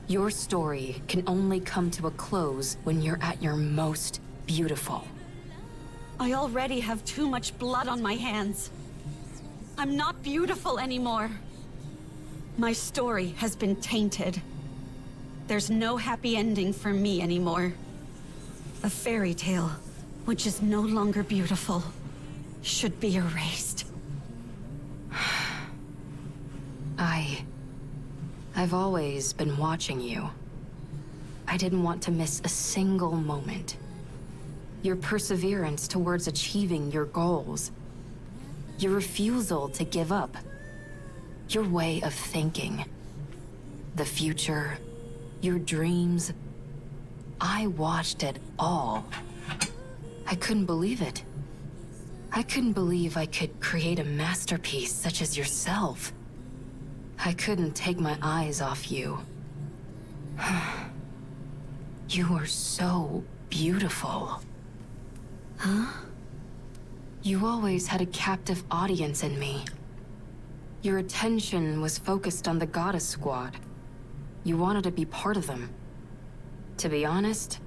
Your story can only come to a close when you're at your most beautiful. I already have too much blood on my hands. I'm not beautiful anymore. My story has been tainted. There's no happy ending for me anymore. A fairy tale, which is no longer beautiful, should be erased. I've always been watching you. I didn't want to miss a single moment. Your perseverance towards achieving your goals. Your refusal to give up. Your way of thinking. The future. Your dreams. I watched it all. I couldn't believe it. I couldn't believe I could create a masterpiece such as yourself. I couldn't take my eyes off you. You are so beautiful. Huh? You always had a captive audience in me. Your attention was focused on the Goddess Squad. You wanted to be part of them. To be honest,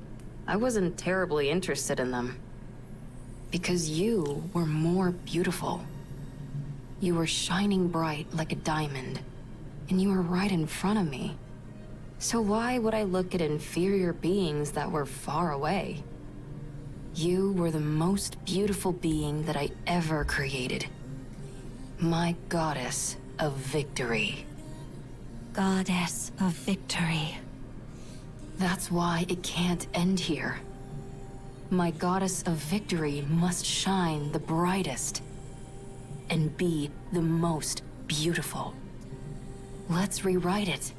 I wasn't terribly interested in them. Because you were more beautiful. You were shining bright like a diamond. And you were right in front of me. So why would I look at inferior beings that were far away? You were the most beautiful being that I ever created. My Goddess of Victory. Goddess of Victory. That's why it can't end here. My Goddess of Victory must shine the brightest. And be the most beautiful. Let's rewrite it.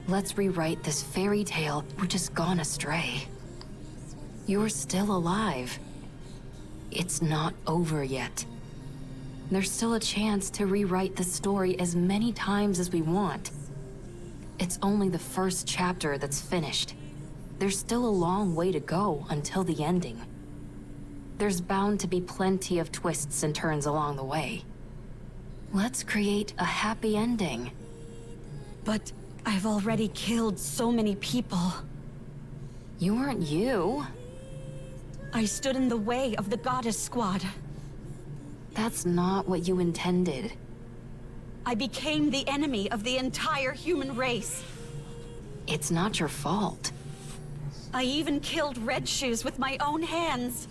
Let's rewrite this fairy tale which has gone astray. You're still alive. It's not over yet. There's still a chance to rewrite the story as many times as we want. It's only the first chapter that's finished. There's still a long way to go until the ending. There's bound to be plenty of twists and turns along the way. Let's create a happy ending. But I've already killed so many people. You weren't you. I stood in the way of the Goddess Squad. That's not what you intended. I became the enemy of the entire human race. It's not your fault. I even killed Red Shoes with my own hands.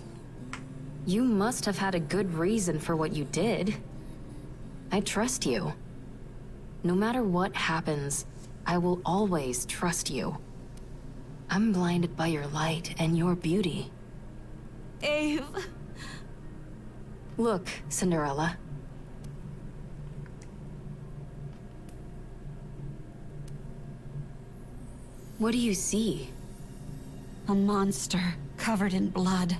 You must have had a good reason for what you did. I trust you. No matter what happens, I will always trust you. I'm blinded by your light and your beauty. Ave. Look, Cinderella. What do you see? A monster covered in blood.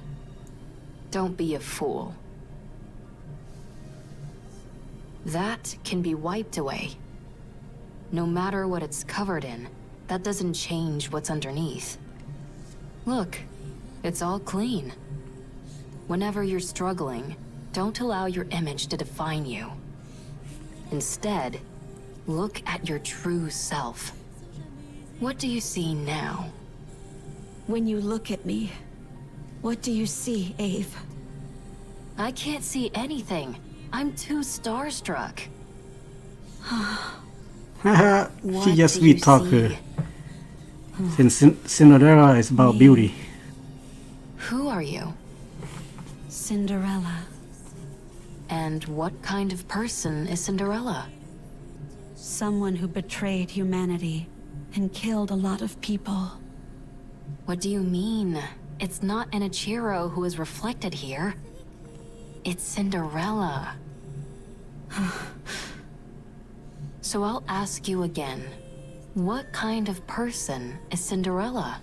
Don't be a fool. That can be wiped away. No matter what it's covered in, that doesn't change what's underneath. Look, it's all clean. Whenever you're struggling, don't allow your image to define you. Instead, look at your true self. What do you see now? When you look at me, what do you see, Ave? I can't see anything. I'm too starstruck. She just sweet talk her. Since Cinderella is about beauty. Who are you? Cinderella. And what kind of person is Cinderella? Someone who betrayed humanity and killed a lot of people. What do you mean? It's not Enichiro who is reflected here. It's Cinderella. So I'll ask you again. What kind of person is Cinderella?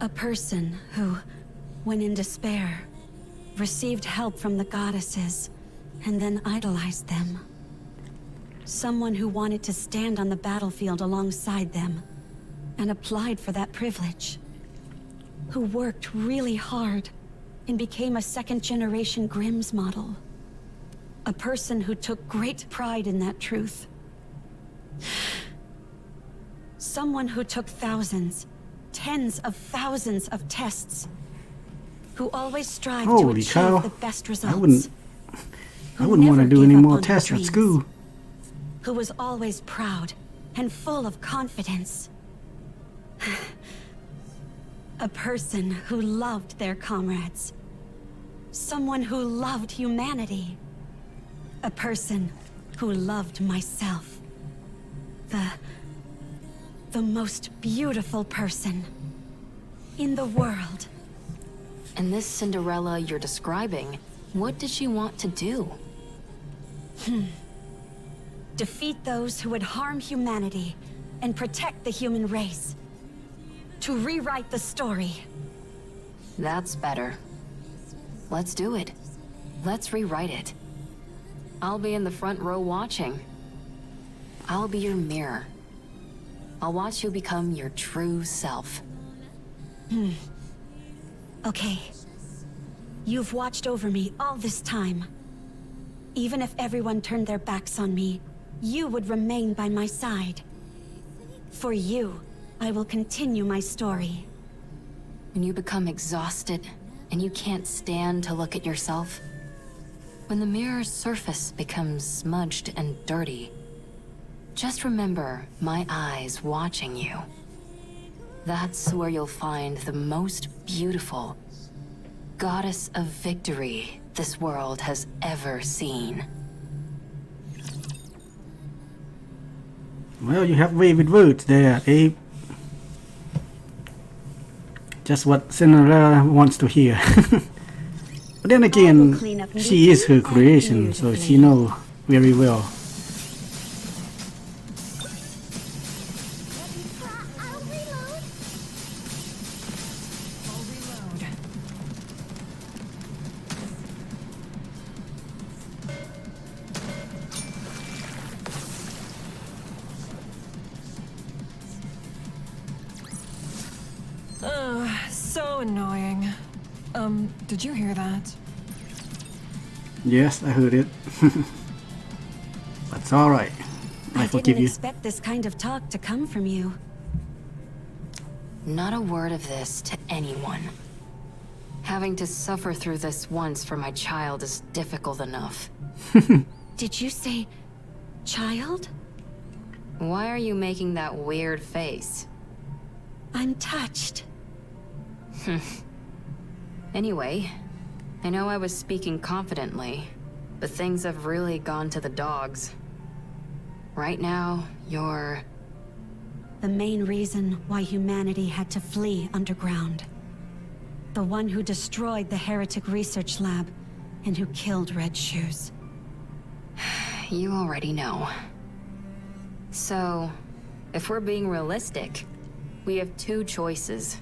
A person who, when in despair, received help from the goddesses and then idolized them. Someone who wanted to stand on the battlefield alongside them and applied for that privilege. Who worked really hard and became a second-generation Grimm's model. A person who took great pride in that truth. Someone who took thousands, tens of thousands of tests. Who always strived to Holy achieve cow. the best results. I wouldn't want to do any more tests at school. Who was always proud and full of confidence. A person who loved their comrades. Someone who loved humanity. A person who loved myself. The most beautiful person in the world. And this Cinderella you're describing, what did she want to do? Defeat those who would harm humanity and protect the human race. To rewrite the story. That's better. Let's do it. Let's rewrite it. I'll be in the front row watching. I'll be your mirror. I'll watch you become your true self. Okay. You've watched over me all this time. Even if everyone turned their backs on me, you would remain by my side. For you, I will continue my story. When you become exhausted and you can't stand to look at yourself, when the mirror's surface becomes smudged and dirty, just remember my eyes watching you. That's where you'll find the most beautiful Goddess of Victory this world has ever seen. Well, you have way with words there, Abe. Just what Cinderella wants to hear. But then again, she is her creation, so she knows very well. So annoying. Did you hear that? Yes, I heard it. That's alright. I forgive didn't you. expect this kind of talk to come from you. Not a word of this to anyone. Having to suffer through this once for my child is difficult enough. Did you say... child? Why are you making that weird face? I'm touched. Anyway, I know I was speaking confidently, but things have really gone to the dogs. Right now, you're... The main reason why humanity had to flee underground. The one who destroyed the heretic research lab and who killed Red Shoes. You already know. So, if we're being realistic, we have two choices.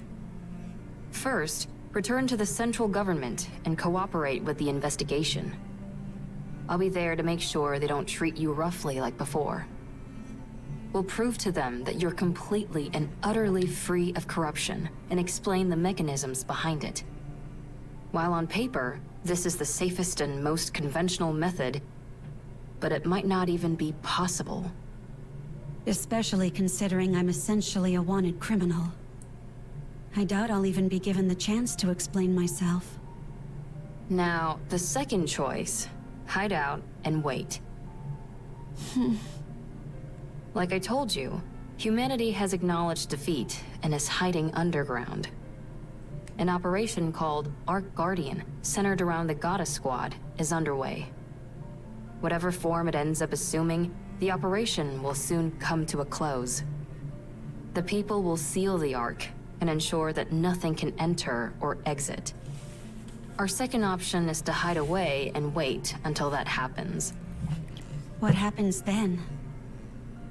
First, return to the central government and cooperate with the investigation. I'll be there to make sure they don't treat you roughly like before. We'll prove to them that you're completely and utterly free of corruption and explain the mechanisms behind it. While on paper, this is the safest and most conventional method, but it might not even be possible. Especially considering I'm essentially a wanted criminal. I doubt I'll even be given the chance to explain myself. Now, the second choice, hide out and wait. Like I told you, humanity has acknowledged defeat and is hiding underground. An operation called Ark Guardian, centered around the Goddess Squad, is underway. Whatever form it ends up assuming, the operation will soon come to a close. The people will seal the Ark and ensure that nothing can enter or exit. Our second option is to hide away and wait until that happens. What happens then?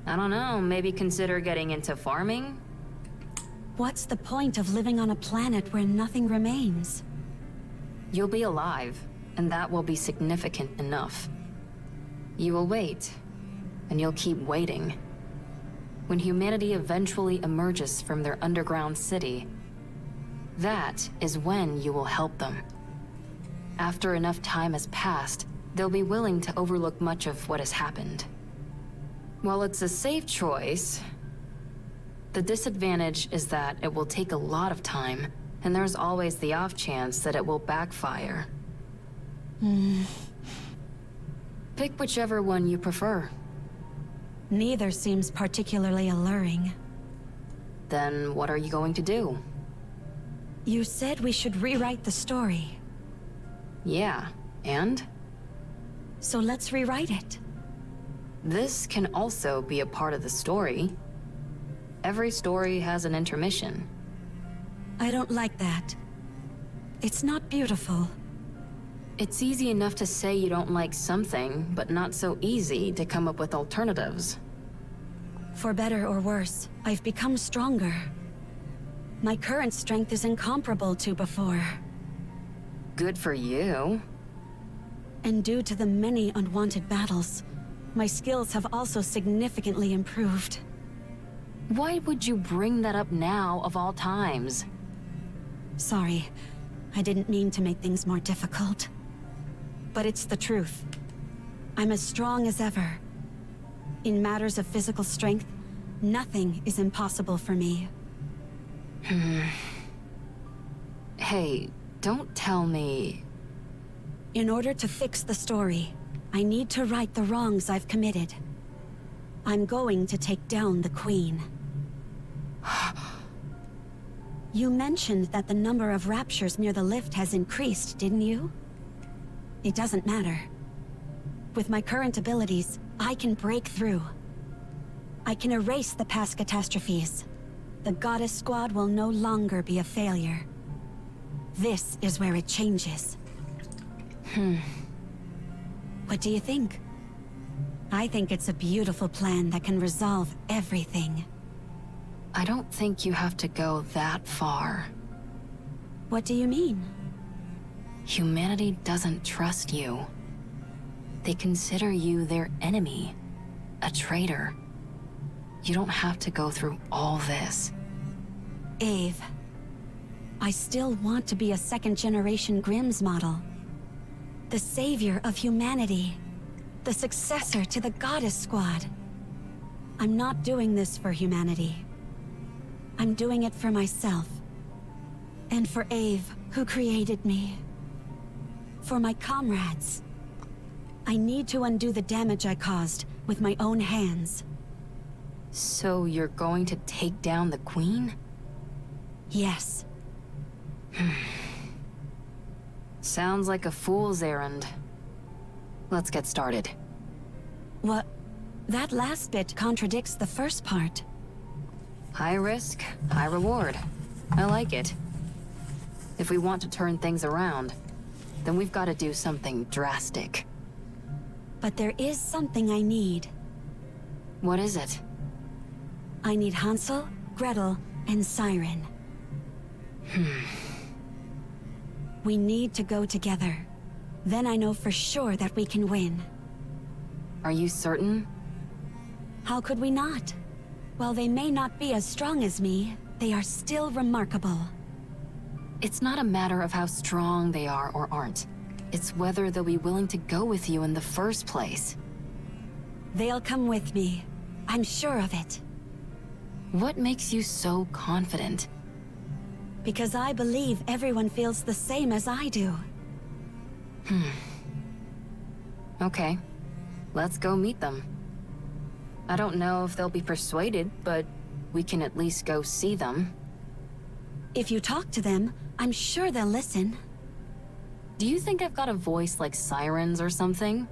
I don't know, maybe consider getting into farming? What's the point of living on a planet where nothing remains? You'll be alive, and that will be significant enough. You will wait, and you'll keep waiting. When humanity eventually emerges from their underground city, that is when you will help them. After enough time has passed, they'll be willing to overlook much of what has happened. While it's a safe choice, the disadvantage is that it will take a lot of time, and there's always the off chance that it will backfire. Pick whichever one you prefer. Neither seems particularly alluring. Then what are you going to do? You said we should rewrite the story. Yeah, and? So let's rewrite it. This can also be a part of the story. Every story has an intermission. I don't like that. It's not beautiful. It's easy enough to say you don't like something, but not so easy to come up with alternatives. For better or worse, I've become stronger. My current strength is incomparable to before. Good for you. And due to the many unwanted battles, my skills have also significantly improved. Why would you bring that up now of all times? Sorry, I didn't mean to make things more difficult. But it's the truth. I'm as strong as ever. In matters of physical strength, nothing is impossible for me. Hey, don't tell me... In order to fix the story, I need to right the wrongs I've committed. I'm going to take down the Queen. You mentioned that the number of raptures near the lift has increased, didn't you? It doesn't matter. With my current abilities, I can break through. I can erase the past catastrophes. The Goddess Squad will no longer be a failure. This is where it changes. What do you think? I think it's a beautiful plan that can resolve everything. I don't think you have to go that far. What do you mean? Humanity doesn't trust you. They consider you their enemy, a traitor. You don't have to go through all this. Ave, I still want to be a second-generation Grimm's model. The savior of humanity. The successor to the Goddess Squad. I'm not doing this for humanity. I'm doing it for myself. And for Ave, who created me. For my comrades. I need to undo the damage I caused with my own hands. So you're going to take down the Queen? Yes. Sounds like a fool's errand. Let's get started. What? That last bit contradicts the first part. High risk, high reward. I like it. If we want to turn things around, then we've got to do something drastic. But there is something I need. What is it? I need Hansel, Gretel, and Siren. We need to go together. Then I know for sure that we can win. Are you certain? How could we not? While they may not be as strong as me, they are still remarkable. It's not a matter of how strong they are or aren't. It's whether they'll be willing to go with you in the first place. They'll come with me. I'm sure of it. What makes you so confident? Because I believe everyone feels the same as I do. Okay. Let's go meet them. I don't know if they'll be persuaded, but we can at least go see them. If you talk to them, I'm sure they'll listen. Do you think I've got a voice like sirens or something?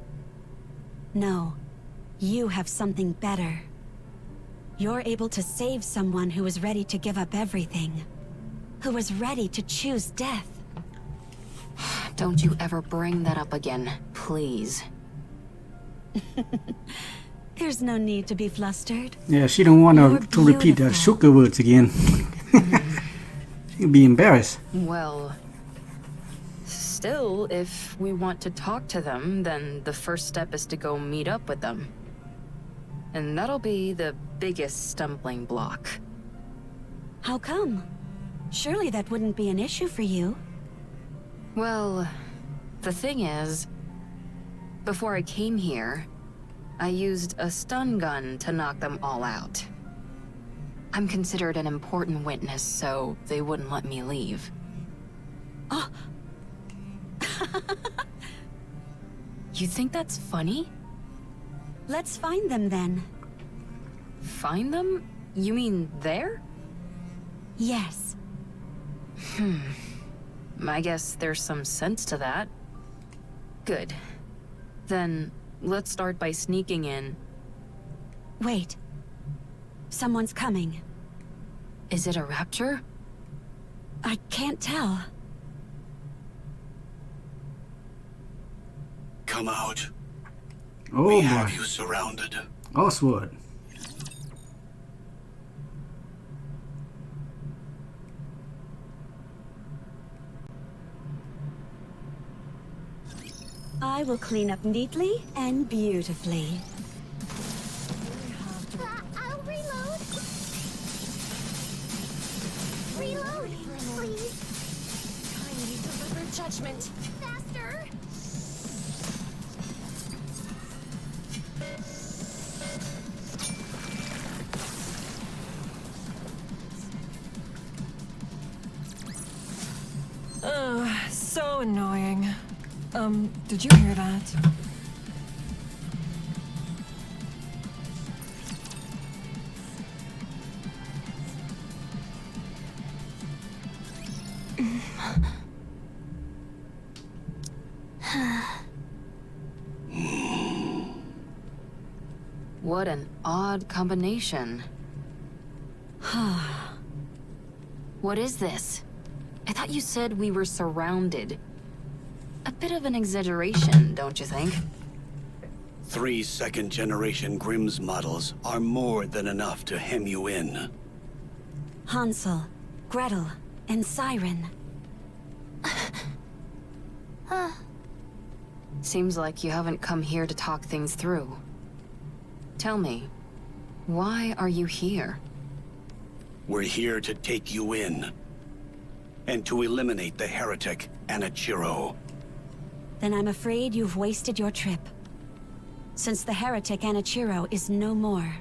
No. You have something better. You're able to save someone who was ready to give up everything. Who was ready to choose death. Don't you ever bring that up again, please. There's no need to be flustered. Yeah, she don't want You're to repeat the beautiful. sugar words again. She'll be embarrassed. Well, still, if we want to talk to them, then the first step is to go meet up with them. And that'll be the biggest stumbling block. How come? Surely that wouldn't be an issue for you. Well, the thing is, before I came here, I used a stun gun to knock them all out. I'm considered an important witness, so they wouldn't let me leave. Oh. You think that's funny? Let's find them then. Find them? You mean there? Yes. I guess there's some sense to that. Good. Then, let's start by sneaking in. Wait. Someone's coming. Is it a rapture? I can't tell. Come out. Oh We boy. have you surrounded. Oswald. I will clean up neatly and beautifully. I'll reload. Reload, please. Kindly deliver judgment. Faster. So annoying. Did you hear that? What an odd combination. What is this? I thought you said we were surrounded. A bit of an exaggeration, don't you think? 3 second-generation Grimm's models are more than enough to hem you in. Hansel, Gretel, and Siren. Seems like you haven't come here to talk things through. Tell me, why are you here? We're here to take you in. And to eliminate the heretic, Anichiro. Then I'm afraid you've wasted your trip. Since the heretic Anichiro is no more.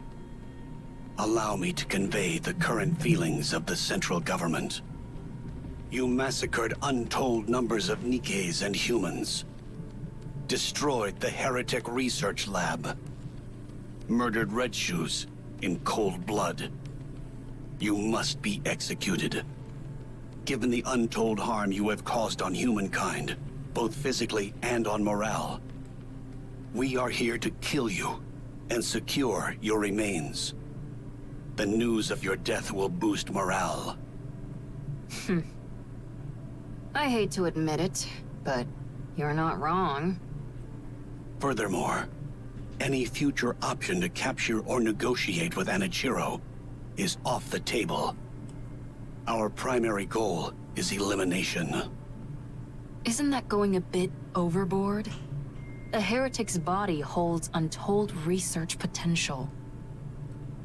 Allow me to convey the current feelings of the central government. You massacred untold numbers of Nikkes and humans. Destroyed the heretic research lab. Murdered Red Shoes in cold blood. You must be executed. Given the untold harm you have caused on humankind, both physically and on morale, we are here to kill you and secure your remains. The news of your death will boost morale. I hate to admit it, but you're not wrong. Furthermore, any future option to capture or negotiate with Anichiro is off the table. Our primary goal is elimination. Isn't that going a bit overboard? The heretic's body holds untold research potential.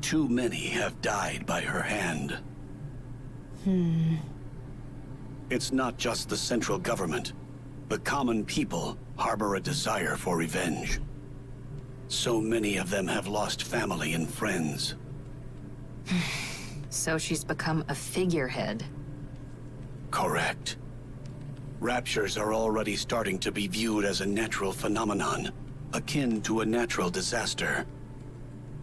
Too many have died by her hand. It's not just the central government. The common people harbor a desire for revenge. So many of them have lost family and friends. So she's become a figurehead. Correct. Raptures are already starting to be viewed as a natural phenomenon, akin to a natural disaster.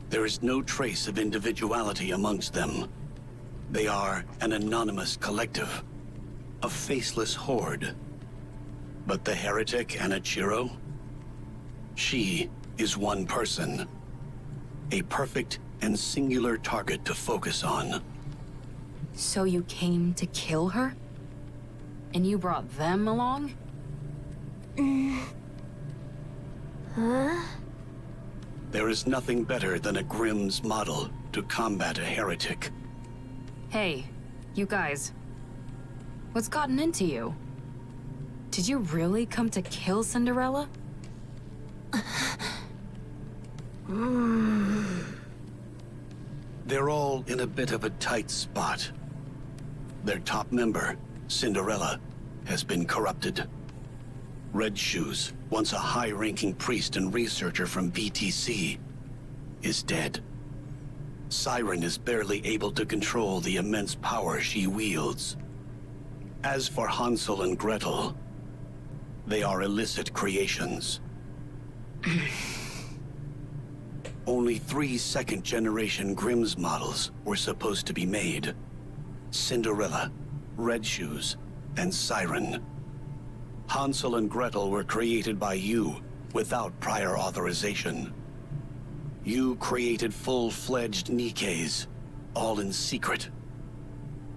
There is no trace of individuality amongst them. They are an anonymous collective, a faceless horde. But the heretic Anichiro? She is one person. A perfect and singular target to focus on. So you came to kill her? And you brought them along? Huh? There is nothing better than a Grimm's model to combat a heretic. Hey, you guys. What's gotten into you? Did you really come to kill Cinderella? They're all in a bit of a tight spot. Their top member, Cinderella, has been corrupted. Red Shoes, once a high-ranking priest and researcher from VTC, is dead. Siren is barely able to control the immense power she wields. As for Hansel and Gretel, they are illicit creations. Only 3 second-generation Grimm's models were supposed to be made. Cinderella, Red Shoes, and Siren. Hansel and Gretel were created by you without prior authorization. You created full-fledged Nikkes, all in secret.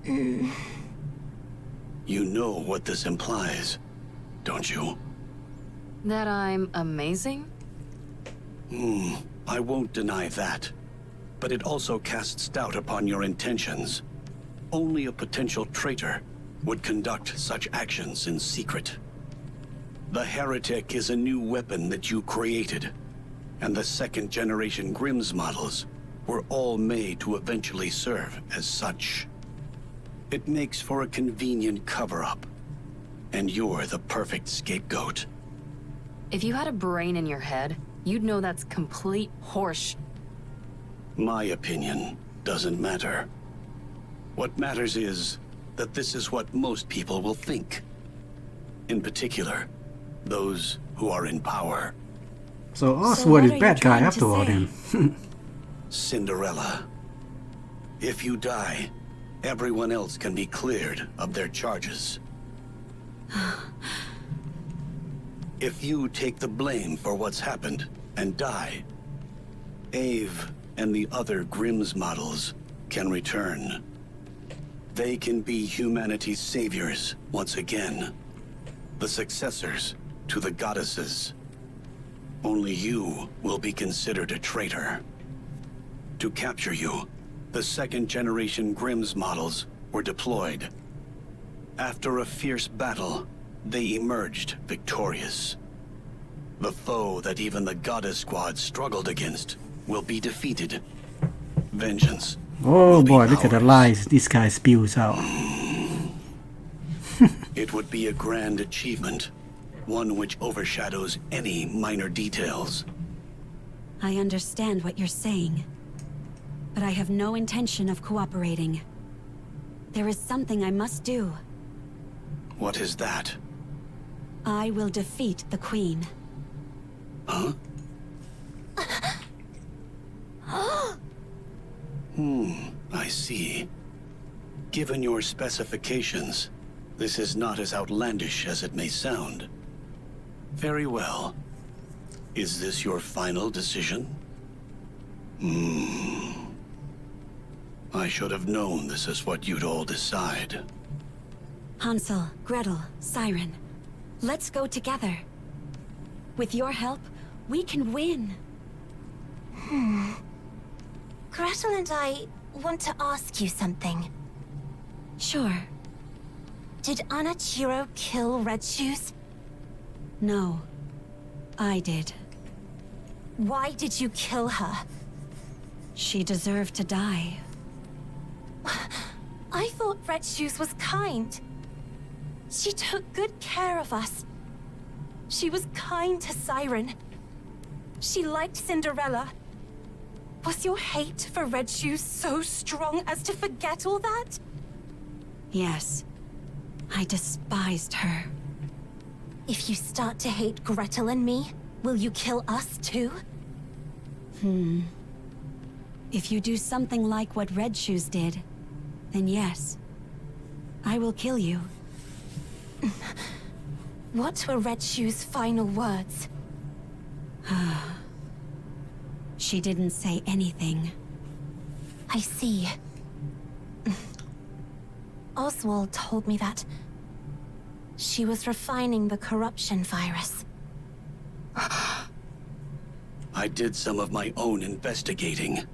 You know what this implies, don't you? That I'm amazing? I won't deny that. But it also casts doubt upon your intentions. Only a potential traitor would conduct such actions in secret. The Heretic is a new weapon that you created, and the second-generation Grimm's models were all made to eventually serve as such. It makes for a convenient cover-up, and you're the perfect scapegoat. If you had a brain in your head, you'd know that's complete horse. My opinion doesn't matter. What matters is that this is what most people will think. In particular, those who are in power. So Oswald is what are bad you guy trying after to all say? then. Cinderella. If you die, everyone else can be cleared of their charges. If you take the blame for what's happened and die, Ave and the other Grimm's models can return. They can be humanity's saviors once again. The successors to the goddesses. Only you will be considered a traitor. To capture you, the second-generation Grimm's models were deployed. After a fierce battle, they emerged victorious. The foe that even the Goddess Squad struggled against will be defeated. Vengeance. Oh boy, look at the lies this guy spews out. It would be a grand achievement, one which overshadows any minor details. I understand what you're saying, but I have no intention of cooperating. There is something I must do. What is that? I will defeat the Queen. Huh? I see. Given your specifications, this is not as outlandish as it may sound. Very well. Is this your final decision? I should have known this is what you'd all decide. Hansel, Gretel, Siren, let's go together. With your help, we can win. Gretel and I want to ask you something. Sure. Did Anachiro kill Red Shoes? No, I did. Why did you kill her? She deserved to die. I thought Red Shoes was kind. She took good care of us. She was kind to Siren. She liked Cinderella. Was your hate for Red Shoes so strong as to forget all that? Yes, I despised her. If you start to hate Gretel and me, will you kill us too? If you do something like what Red Shoes did, then yes, I will kill you. What were Red Shoes' final words? She didn't say anything. I see. Oswald told me that she was refining the corruption virus. I did some of my own investigating.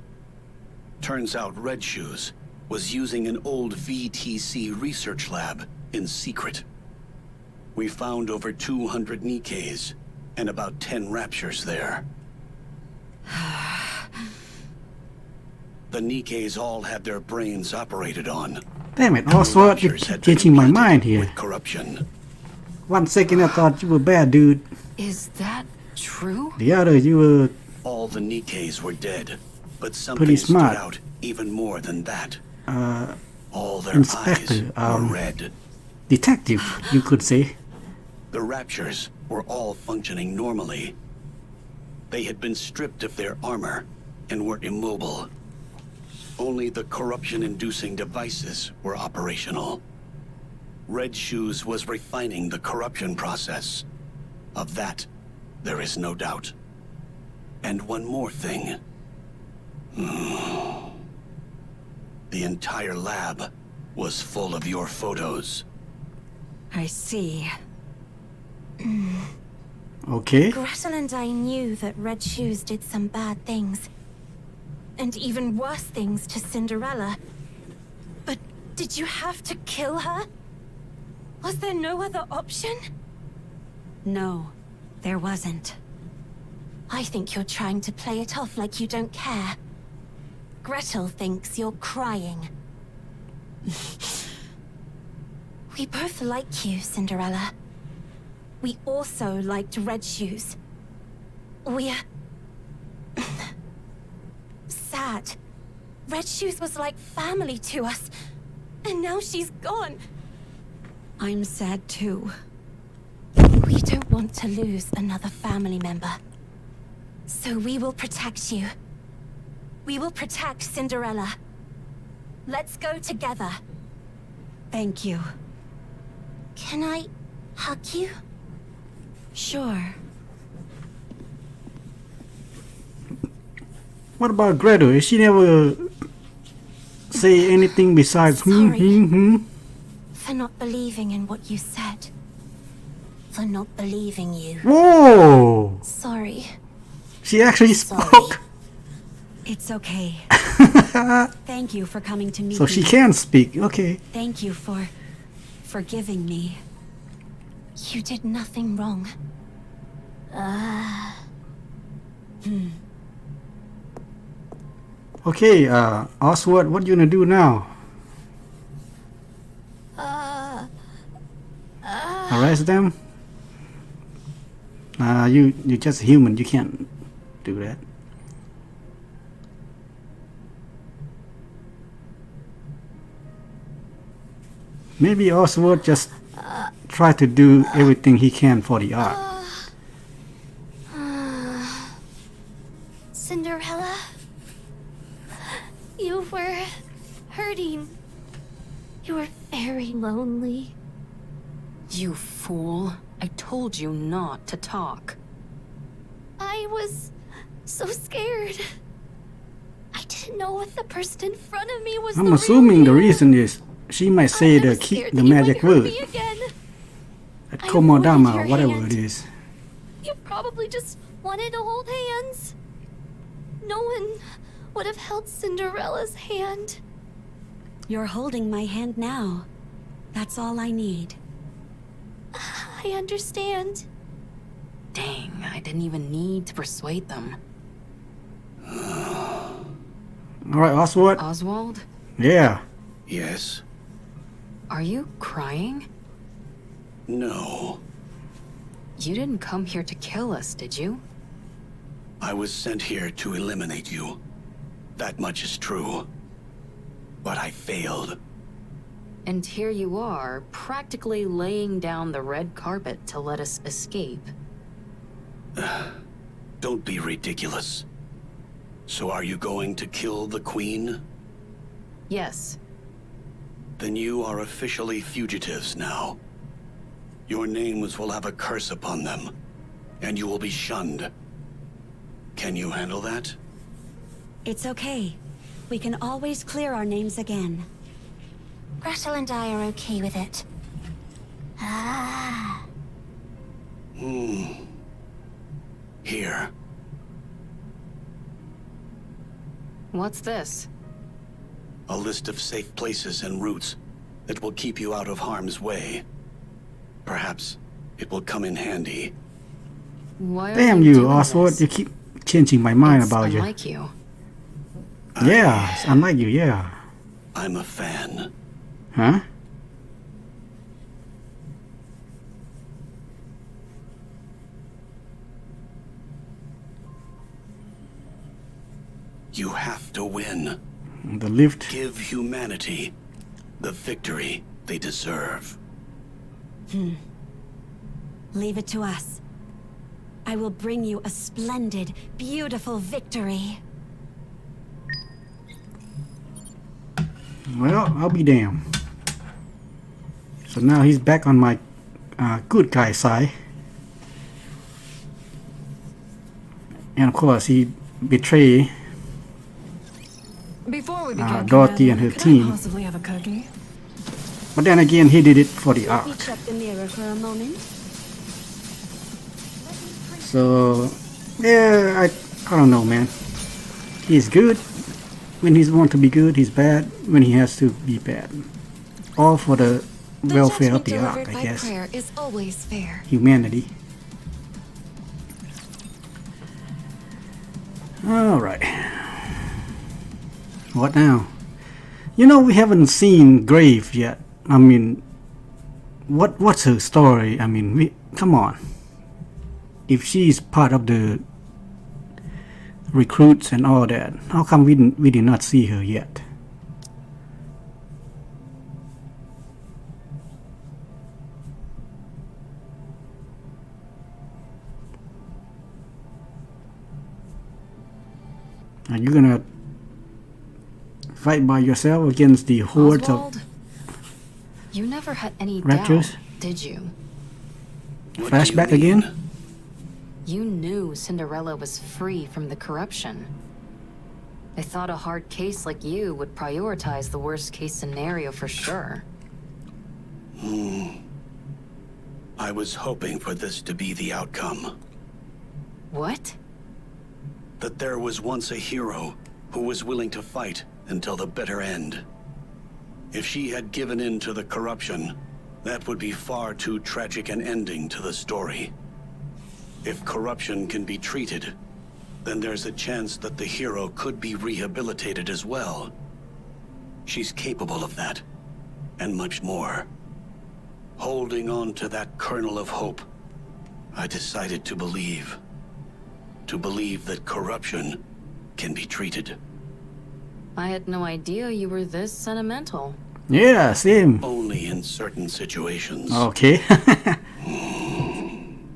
Turns out Red Shoes was using an old VTC research lab in secret. We found over 200 Nikkes and about 10 raptures there. The Nikkes all had their brains operated on. Damn it, Oswald, you're changing my mind here. With corruption. 1 second I thought you were bad, dude. Is that true? The other, you were All the Nikkes were dead, but pretty something stood smart. out even more than that. All their Inspector, eyes were red. detective, you could say. The raptures were all functioning normally. They had been stripped of their armor and were immobile. Only the corruption-inducing devices were operational. Red Shoes was refining the corruption process. Of that, there is no doubt. And one more thing. The entire lab was full of your photos. I see. Okay. Gretel and I knew that Red Shoes did some bad things. And even worse things to Cinderella. But did you have to kill her? Was there no other option? No, there wasn't. I think you're trying to play it off like you don't care. Gretel thinks you're crying. We both like you, Cinderella. We also liked Red Shoes. We're sad. Red Shoes was like family to us, and now she's gone. I'm sad too. We don't want to lose another family member. So we will protect you. We will protect Cinderella. Let's go together. Thank you. Can I hug you? Sure. What about Gretel? Is she never say anything besides Sorry. For not believing in what you said. For not believing you. Whoa! Sorry. She actually Sorry. spoke. It's okay. Thank you for coming to meet So me. she can speak. Okay. Thank you for forgiving me. You did nothing wrong. Okay, Oswald, what you gonna do now? Arrest them? You're just human. You can't do that. Maybe Oswald just try to do everything he can for the art. Cinderella? You were hurting. You were very lonely. You fool. I told you not to talk. I was so scared. I didn't know if the person in front of me was I'm assuming the reason is she might say the magic word. At Komodama, or whatever it is. You probably just wanted to hold hands. No one would have held Cinderella's hand. You're holding my hand now. That's all I need. I understand. Dang, I didn't even need to persuade them. Alright, Oswald? Oswald? Yeah. Yes? Are you crying? No. You didn't come here to kill us, did you? I was sent here to eliminate you. That much is true. But I failed. And here you are, practically laying down the red carpet to let us escape. Don't be ridiculous. So are you going to kill the Queen? Yes. Then you are officially fugitives now. Your names will have a curse upon them, and you will be shunned. Can you handle that? It's okay. we can always clear our names again. Gretel and I are okay with it. Ah. Here. What's this? A list of safe places and routes that will keep you out of harm's way. Perhaps it will come in handy. Why are Damn you you, doing Oswald. this? You keep changing my mind It's about you. unlike you. Yeah, it's unlike you, yeah. I'm a fan. Huh? You have to win. The lift. Give humanity the victory they deserve. Leave it to us. I will bring you a splendid, beautiful victory. Well, I'll be damned. So now he's back on my good guy side. And of course he betrayed Before we begin, Dorothy and her could team. I possibly have a cookie? But then again, he did it for the Let me arc. check the mirror for a moment. So, yeah, I don't know, man. He's good when he's want to be good. He's bad when he has to be bad. All for the welfare of the arc, I guess. Prayer is always fair. Humanity. All right. What now? You know, we haven't seen Grave yet. I mean, what's her story? I mean, come on. If she's part of the recruits and all that, how come we did not see her yet? Are you gonna fight by yourself against the hordes Oswald, you never had any raptors? doubt, did you? What do you Flashback mean? again? You knew Cinderella was free from the corruption. I thought a hard case like you would prioritize the worst case scenario for sure. I was hoping for this to be the outcome. What? That there was once a hero who was willing to fight until the bitter end. If she had given in to the corruption, that would be far too tragic an ending to the story. If corruption can be treated, then there's a chance that the hero could be rehabilitated as well. She's capable of that, and much more. Holding on to that kernel of hope, I decided to believe. To believe that corruption can be treated. I had no idea you were this sentimental. Yeah, same. Only in certain situations. Okay.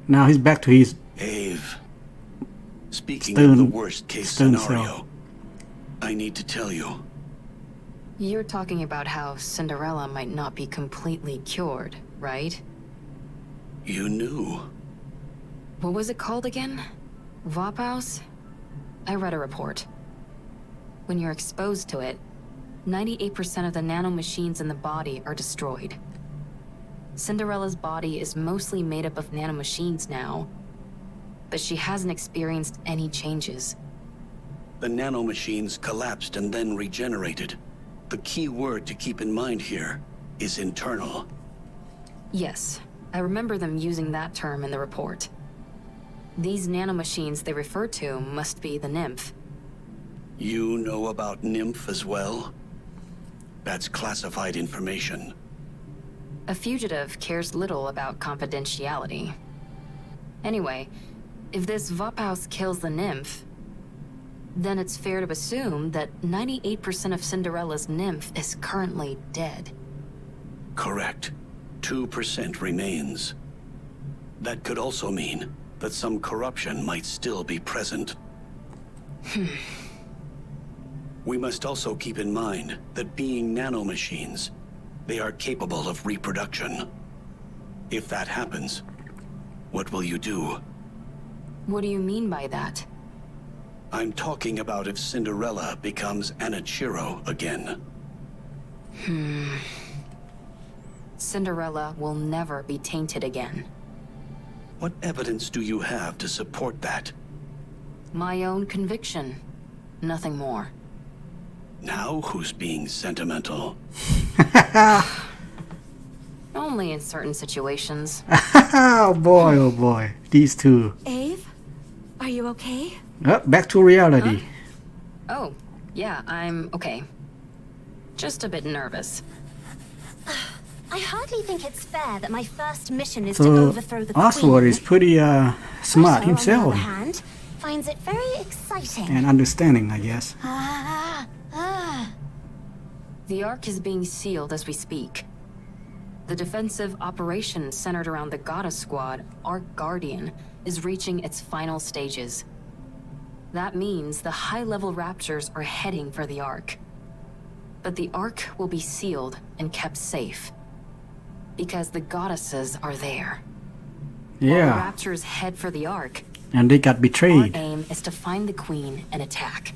Now he's back to his Ave, speaking Stone- of the worst case stone scenario, cell. I need to tell you. You're talking about how Cinderella might not be completely cured, right? You knew. What was it called again? Vophaus? I read a report. When you're exposed to it, 98% of the nanomachines in the body are destroyed. Cinderella's body is mostly made up of nanomachines now, but she hasn't experienced any changes. The nanomachines collapsed and then regenerated. The key word to keep in mind here is internal. Yes, I remember them using that term in the report. These nanomachines they refer to must be the nymph. You know about Nymph as well? That's classified information. A fugitive cares little about confidentiality. Anyway, if this Vophaus kills the nymph, then it's fair to assume that 98% of Cinderella's nymph is currently dead. Correct. 2% remains. That could also mean that some corruption might still be present. We must also keep in mind that being nanomachines, they are capable of reproduction. If that happens, what will you do? What do you mean by that? I'm talking about if Cinderella becomes Anichiro again. Cinderella will never be tainted again. What evidence do you have to support that? My own conviction. Nothing more. Now who's being sentimental? Only in certain situations. Oh boy, these two. Ave? Are you okay? Back to reality. Oh, yeah, I'm okay. Just a bit nervous. I hardly think it's fair that my first mission is to So overthrow the Oswald queen. is pretty smart Otto, himself on the other hand, finds it very exciting. and understanding, I guess. The Ark is being sealed as we speak. The defensive operation centered around the Goddess Squad, Ark Guardian, is reaching its final stages. That means the high-level Raptors are heading for the Ark. But the Ark will be sealed and kept safe. Because the goddesses are there. While Yeah, the Raptors head for the Ark, and they got our betrayed. aim is to find the Queen and attack.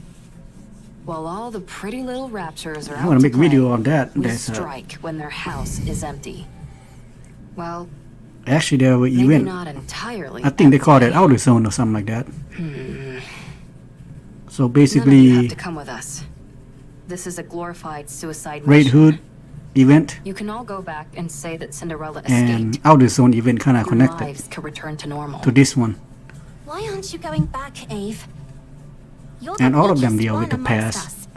While all the pretty little Raptors are I out want to to make a play, video on that. we There's strike when their house is empty. Well, actually there were maybe event. not entirely. I think they called it empty. Outer Zone or something like that. So None of you basically, have to come with us. This is a glorified suicide Red mission. Hood event You can all go back and say that Cinderella and escaped. Outer Zone event kind of Your connected lives can return to normal. to this one. Why aren't you going back, Ave? You're And the all of them weakest deal with one the amongst past. us.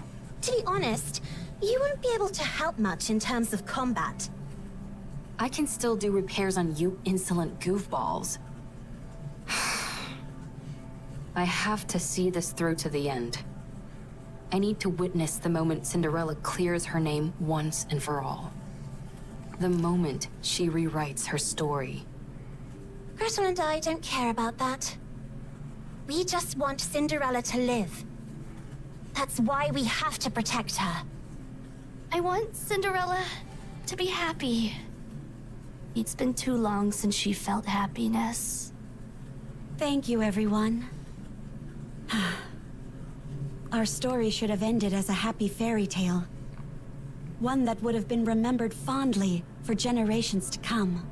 To be honest, you won't be able to help much in terms of combat. I can still do repairs on you insolent goofballs. I have to see this through to the end. I need to witness the moment Cinderella clears her name once and for all. The moment she rewrites her story. Gretel and I don't care about that. We just want Cinderella to live. That's why we have to protect her. I want Cinderella to be happy. It's been too long since she felt happiness. Thank you, everyone. Our story should have ended as a happy fairy tale. One that would have been remembered fondly for generations to come.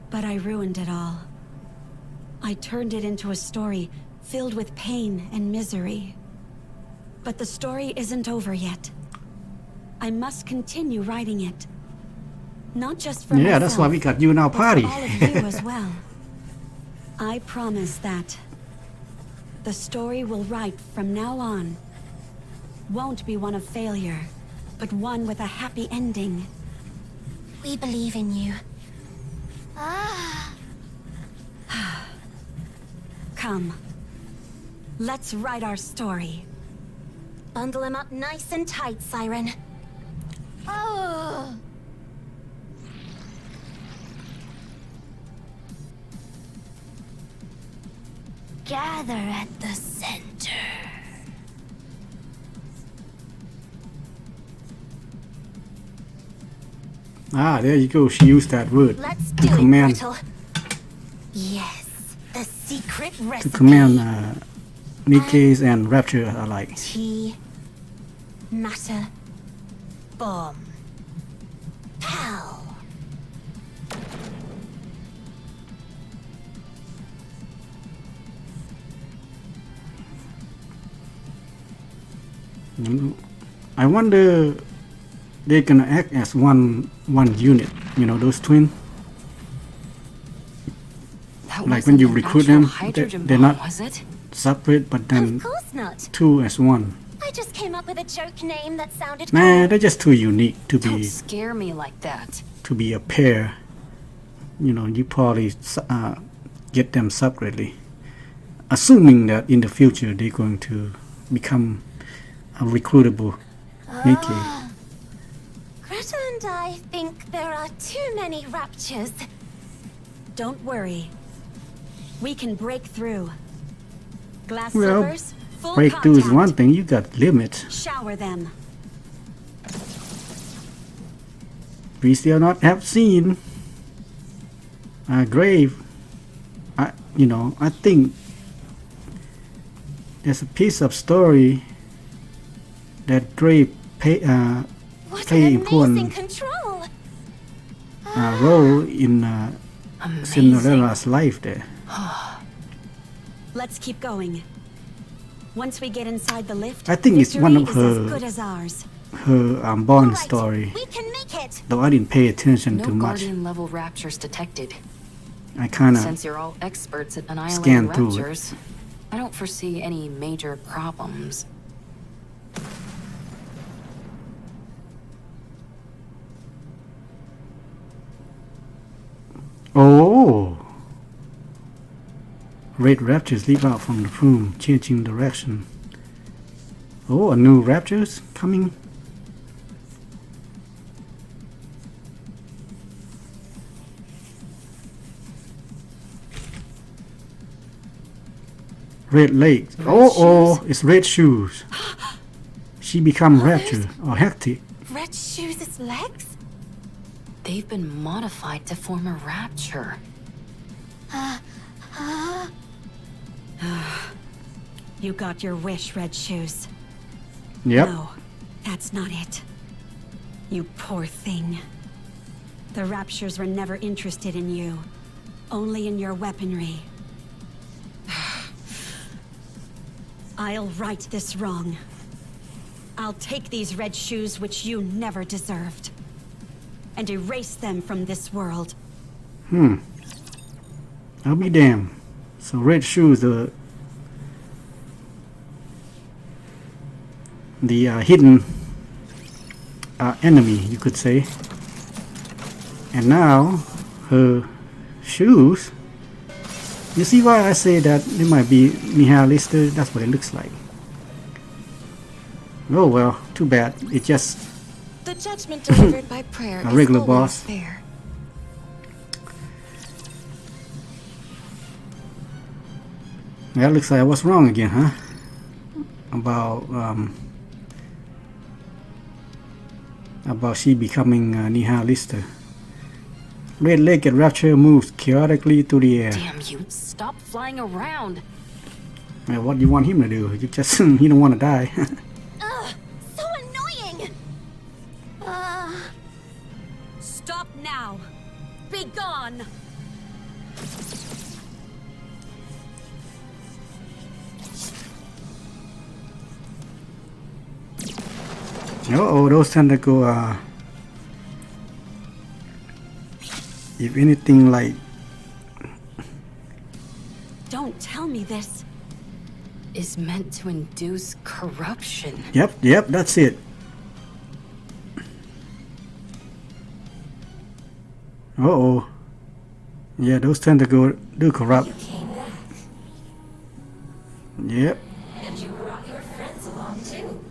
But I ruined it all. I turned it into a story filled with pain and misery. But the story isn't over yet. I must continue writing it. Not just for Yeah, that's why myself, we got you in our but party. for all of you as well. I promise that the story we'll write from now on won't be one of failure, but one with a happy ending. We believe in you. Come. Let's write our story. Bundle him up nice and tight, Siren. Oh. Gather at the center. There you go. She used that word Let's to do command it, Gretel. Yes, the secret to recipe. command Nikke's and Rapture alike. Tea, matter, bomb, pow. I wonder they're gonna act as one unit. You know, those twins. That Like when wasn't you an recruit actual them, hydrogen they're bomb, not was it? separate, but then Of course not. two as one. I just came up with a joke name that sounded Nah, cool. they're just too unique to Don't be scare me like that. a pair. You know, you probably get them separately, assuming that in the future they're going to become a recruitable Nikke. Greta and I think there are too many raptures. Don't worry. We can break through. Glass Well, slippers, full breakthrough is contact. one thing. You got limits. Shower them. We still not have seen a grave. I think there's a piece of story that Grey play important control. role in Cinderella's life there. Let's keep going. Once we get inside the lift, I think it's one of victory is her- as good as ours. Her Bond story. We can make it. Though I didn't pay attention No too much. Guardian level raptures detected. I kind of Since you're all experts at annihilating scanned through it. raptures, I don't foresee any major problems. Oh! Red raptors leap out from the room, changing direction. Oh, a new raptors coming. Red legs. Oh, it's red shoes. She become rapture or hectic. Red Shoes' legs? They've been modified to form a rapture. You got your wish, Red Shoes. Yep. No, that's not it. You poor thing. The Raptures were never interested in you. Only in your weaponry. I'll right this wrong. I'll take these red shoes which you never deserved, and erase them from this world. I'll be damned. So red shoes, the hidden enemy, you could say. And now her shoes. You see why I say that it might be nihilistic? That's what it looks like. Oh well, too bad. It just The judgment delivered by prayer A is regular always boss. fair. that looks like I was wrong again, huh? About she becoming nihilistic. Red-legged rapture moves chaotically through the air. Damn you, stop flying around. Well, what do you want him to do? You just he don't want to die. Ugh, so annoying. Stop now! Be gone! Oh, those tentacle if anything like Don't tell me this. Is meant to induce corruption. Yep, that's it. Uh-oh. Yeah, those tentacles do corrupt. Yep. And you brought your friends along too.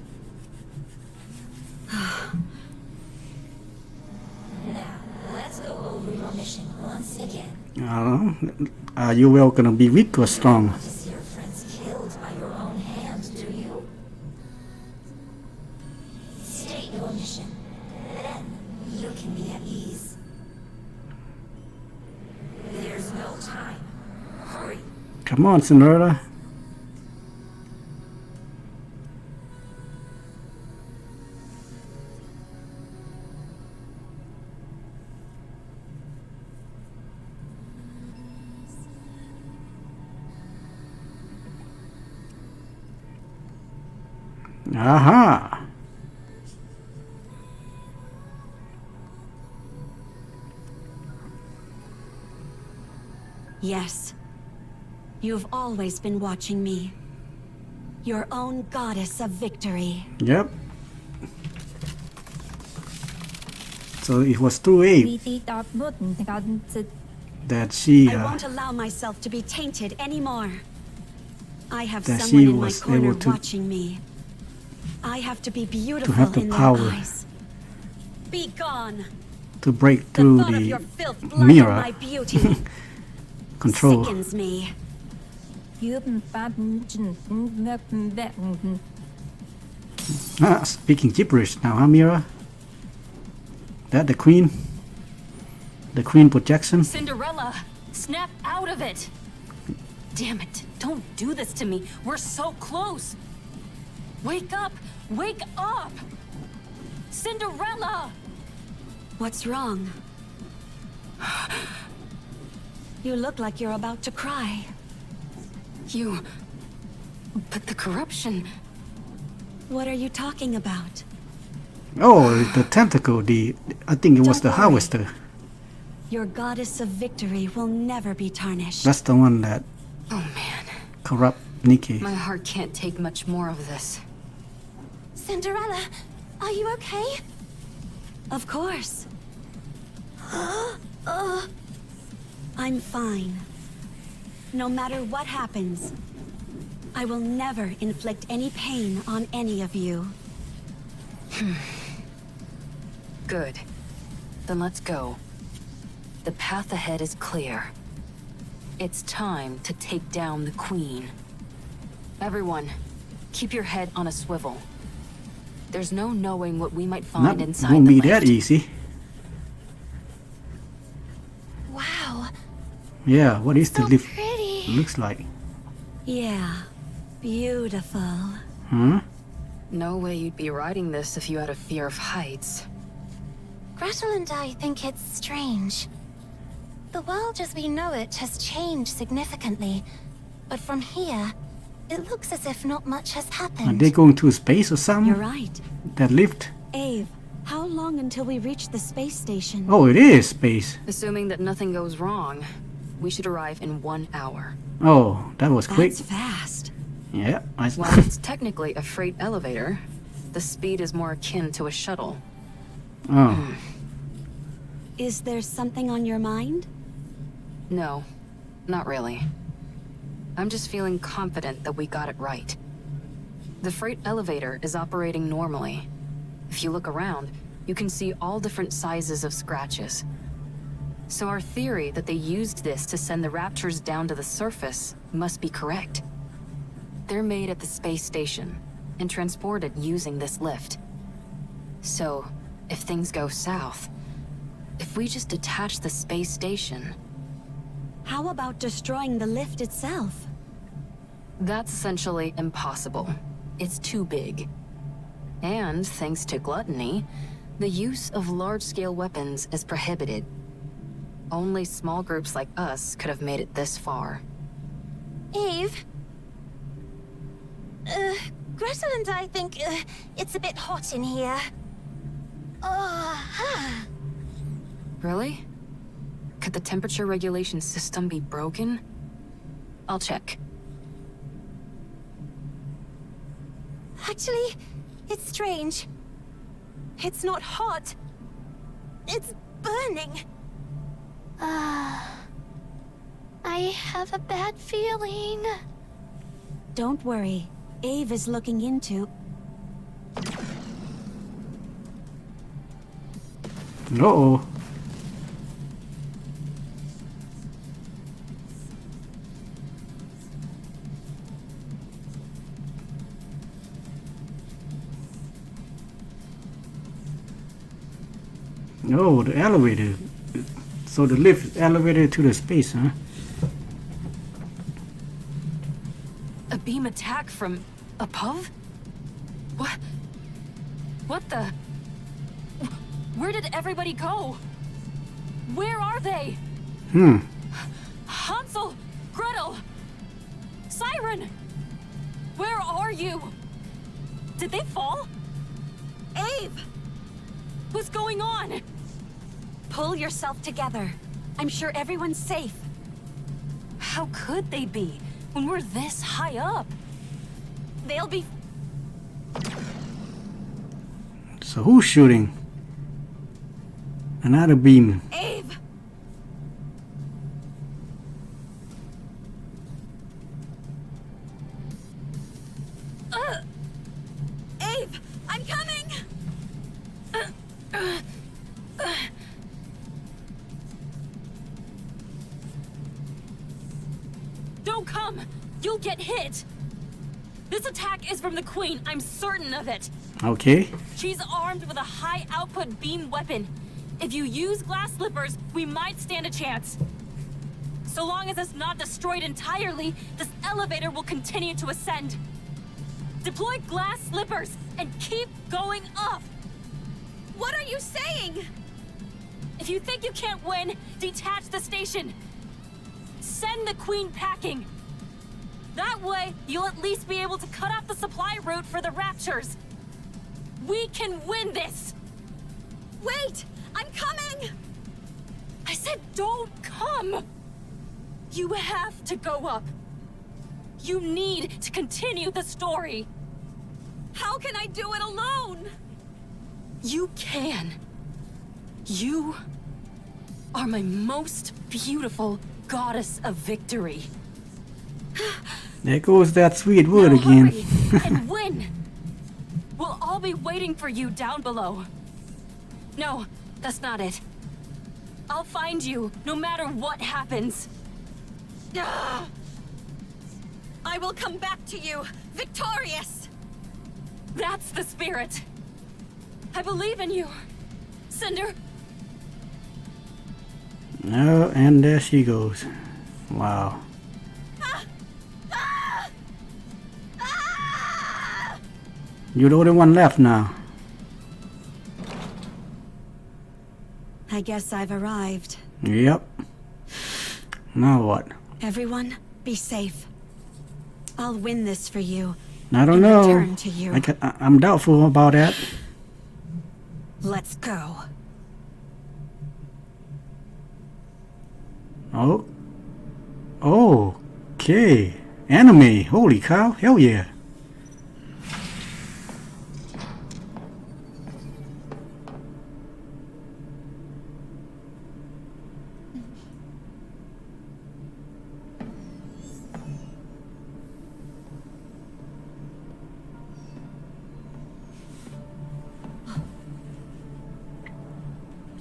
Now, let's go over your mission once again. I don't know. Are you well gonna be weak or strong? To see your friends killed by your own hand, do you? State your mission. Then you can be at ease. There's no time. Hurry. Come on, Cinderella. Aha! Yes. You've always been watching me. Your own goddess of victory. Yep. So it was through Abe that she I won't allow myself to be tainted anymore. I have that someone she in my was corner able to- watching me. I have to be beautiful have the in power their eyes. Be gone. to break The through thought of your the filth blinded mirror my beauty. control. Sickens me. Speaking gibberish now, huh, Mira? That the queen? The queen projection? Cinderella, snap out of it. Damn it, don't do this to me. We're so close. Wake up! Wake up! Cinderella! What's wrong? You look like you're about to cry. But the corruption... What are you talking about? Oh, the tentacle. I think it was Don't the worry. harvester. Your Goddess of Victory will never be tarnished. That's the one that Oh man, corrupt Nikke. my heart can't take much more of this. Cinderella, are you okay? Of course. I'm fine. No matter what happens, I will never inflict any pain on any of you. Good. Then let's go. The path ahead is clear. It's time to take down the Queen. Everyone, keep your head on a swivel. There's no knowing what we might find Not inside won't the be lift. that easy. Wow, Yeah, what is the so lift pretty. looks like? Yeah, beautiful. Huh? No way you'd be riding this if you had a fear of heights. Gretel and I think it's strange. The world as we know it has changed significantly, but from here, it looks as if not much has Are happened. they going to space or something? You're right. That lift? Ave, how long until we reach the space station? Oh, it is space. Assuming that nothing goes wrong, we should arrive in 1 hour. Oh, that was quick. That's fast. Yeah, While it's technically a freight elevator, the speed is more akin to a shuttle. Oh, Is there something on your mind? No, not really. I'm just feeling confident that we got it right. The freight elevator is operating normally. If you look around, you can see all different sizes of scratches. So our theory that they used this to send the Raptors down to the surface must be correct. They're made at the space station and transported using this lift. So, if things go south, if we just detach the space station... How about destroying the lift itself? That's essentially impossible. It's too big. And, thanks to gluttony, the use of large-scale weapons is prohibited. Only small groups like us could have made it this far. Eve? Gretel and I think it's a bit hot in here. Really? Could the temperature regulation system be broken? I'll check. Actually, it's strange. It's not hot. It's burning. I have a bad feeling. Don't worry. Ave is looking into... uh-oh. Oh, the elevator. So the lift elevator to the space, huh? A beam attack from above? What? What the? Where did everybody go? Where are they? Hansel! Gretel! Siren! Where are you? Did they fall? Ave! What's going on? Pull yourself together. I'm sure everyone's safe. How could they be when we're this high up? They'll be... So who's shooting? Another beam. Ave! Ave! I'm coming! Don't come! You'll get hit! This attack is from the Queen, I'm certain of it! Okay. She's armed with a high-output beam weapon. If you use glass slippers, we might stand a chance. So long as it's not destroyed entirely, this elevator will continue to ascend. Deploy glass slippers and keep going up! What are you saying? If you think you can't win, detach the station. Send the Queen packing. That way, you'll at least be able to cut off the supply route for the Raptures. We can win this! Wait! I'm coming! I said don't come! You have to go up. You need to continue the story. How can I do it alone? You can. You are my most beautiful goddess of victory. There goes that sweet word Now again. hurry and win. We'll all be waiting for you down below. No, that's not it. I'll find you no matter what happens. Ah! I will come back to you, victorious! That's the spirit. I believe in you, Cinder. Oh, and there she goes. Wow. You're the only one left now. I guess I've arrived. Yep. Now what? Everyone, be safe. I'll win this for you. I don't in know. return to you. I'm doubtful about that. Let's go. Oh. Oh. Okay. Anime. Holy cow. Hell yeah.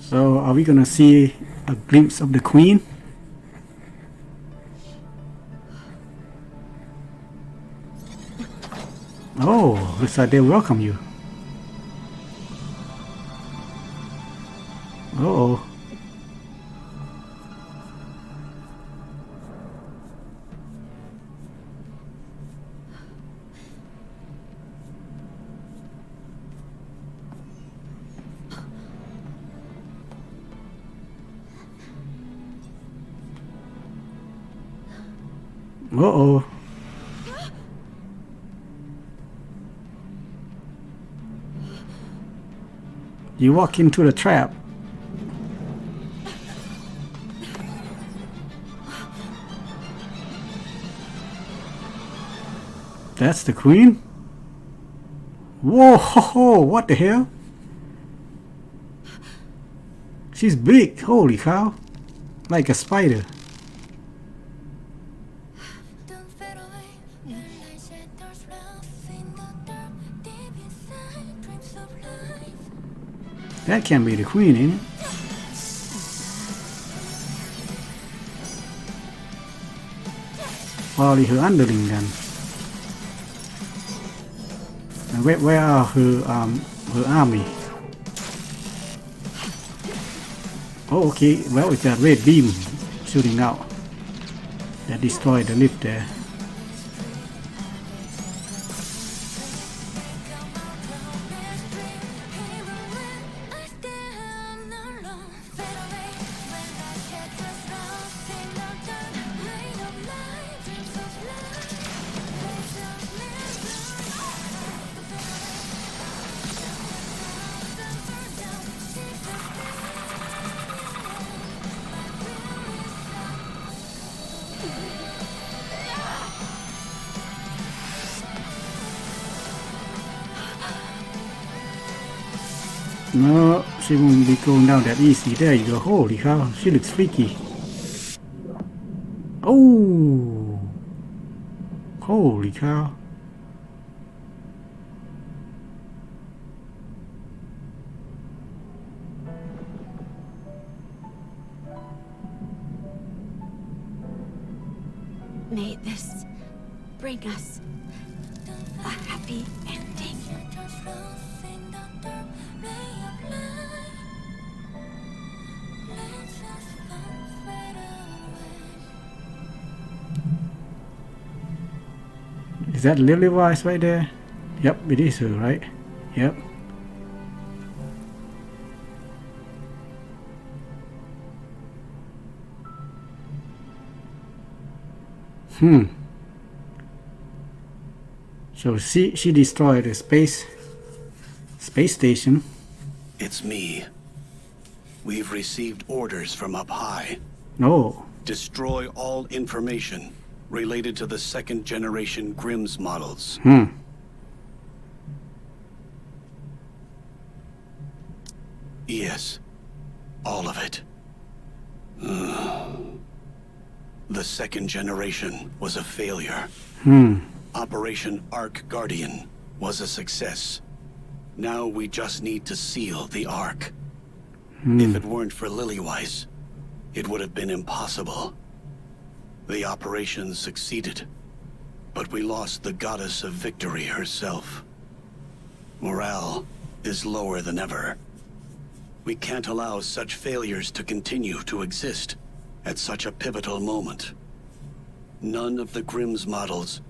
So, are we gonna see a glimpse of the Queen? Oh, looks like they welcome you. Uh-oh. Uh-oh. You walk into the trap. That's the Queen? Whoa, ho, ho, what the hell? She's big, holy cow. Like a spider. That can't be the Queen, ain't it? Probably her underling then. And where are her army? Oh, okay. Well, it's that red beam shooting out that destroyed the lift there. No, she won't be going down that easy. There you go. Holy cow, she looks freaky. Oh, holy cow. May this bring us a happy ending. Is that Lily Wise right there? Yep, it is her, right? Yep. So she destroyed the space station. It's me. We've received orders from up high. No. Destroy all information related to the second generation Grimm's models. Yes, all of it. The second generation was a failure. Operation Ark Guardian was a success. Now we just need to seal the Ark. If it weren't for Lilyweiss, it would have been impossible. The operation succeeded, but we lost the Goddess of Victory herself. Morale is lower than ever. We can't allow such failures to continue to exist at such a pivotal moment. None of the Grimm's models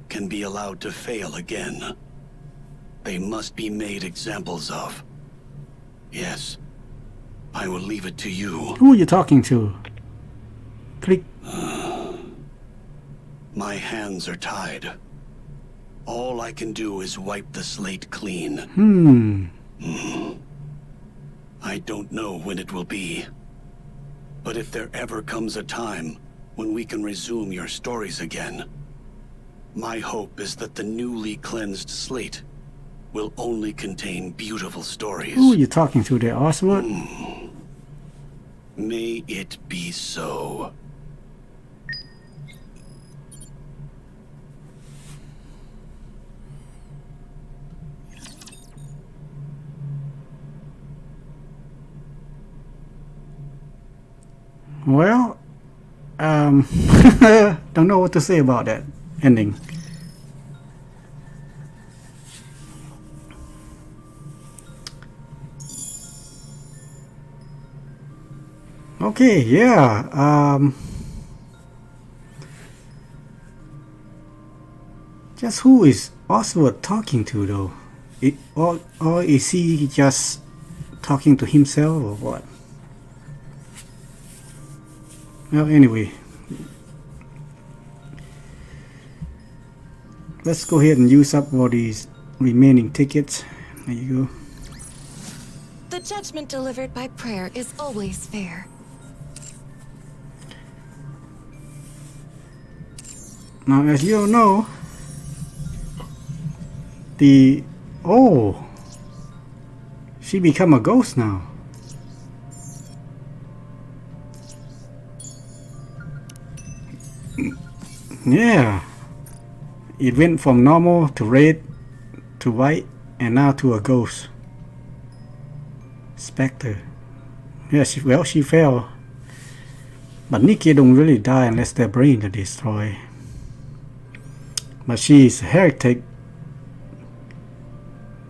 can be allowed to fail again. They must be made examples of. Yes, I will leave it to you. Who are you talking to? Click. My hands are tied. All I can do is wipe the slate clean. I don't know when it will be. But if there ever comes a time when we can resume your stories again, my hope is that the newly cleansed slate will only contain beautiful stories. Who are you talking to there, Oswald? May it be so. Well, don't know what to say about that ending. Okay, yeah. Just who is Oswald talking to though? Or is he just talking to himself or what? Well, anyway, let's go ahead and use up all these remaining tickets. There you go. The judgment delivered by prayer is always fair. Now, as you all know, she become a ghost now. Yeah, it went from normal to red to white and now to a ghost. Spectre. Yeah, she fell. But Nikke don't really die unless their brain are destroyed. But she's a heretic.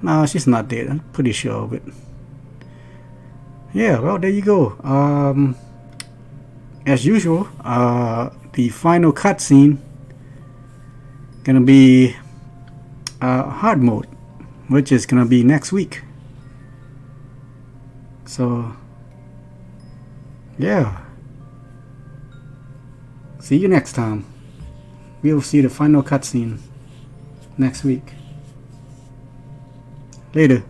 No, she's not dead. I'm pretty sure of it. Yeah, well, there you go. As usual, the final cutscene gonna be hard mode, which is gonna be next week. So yeah, see you next time. We'll see the final cutscene next week. Later.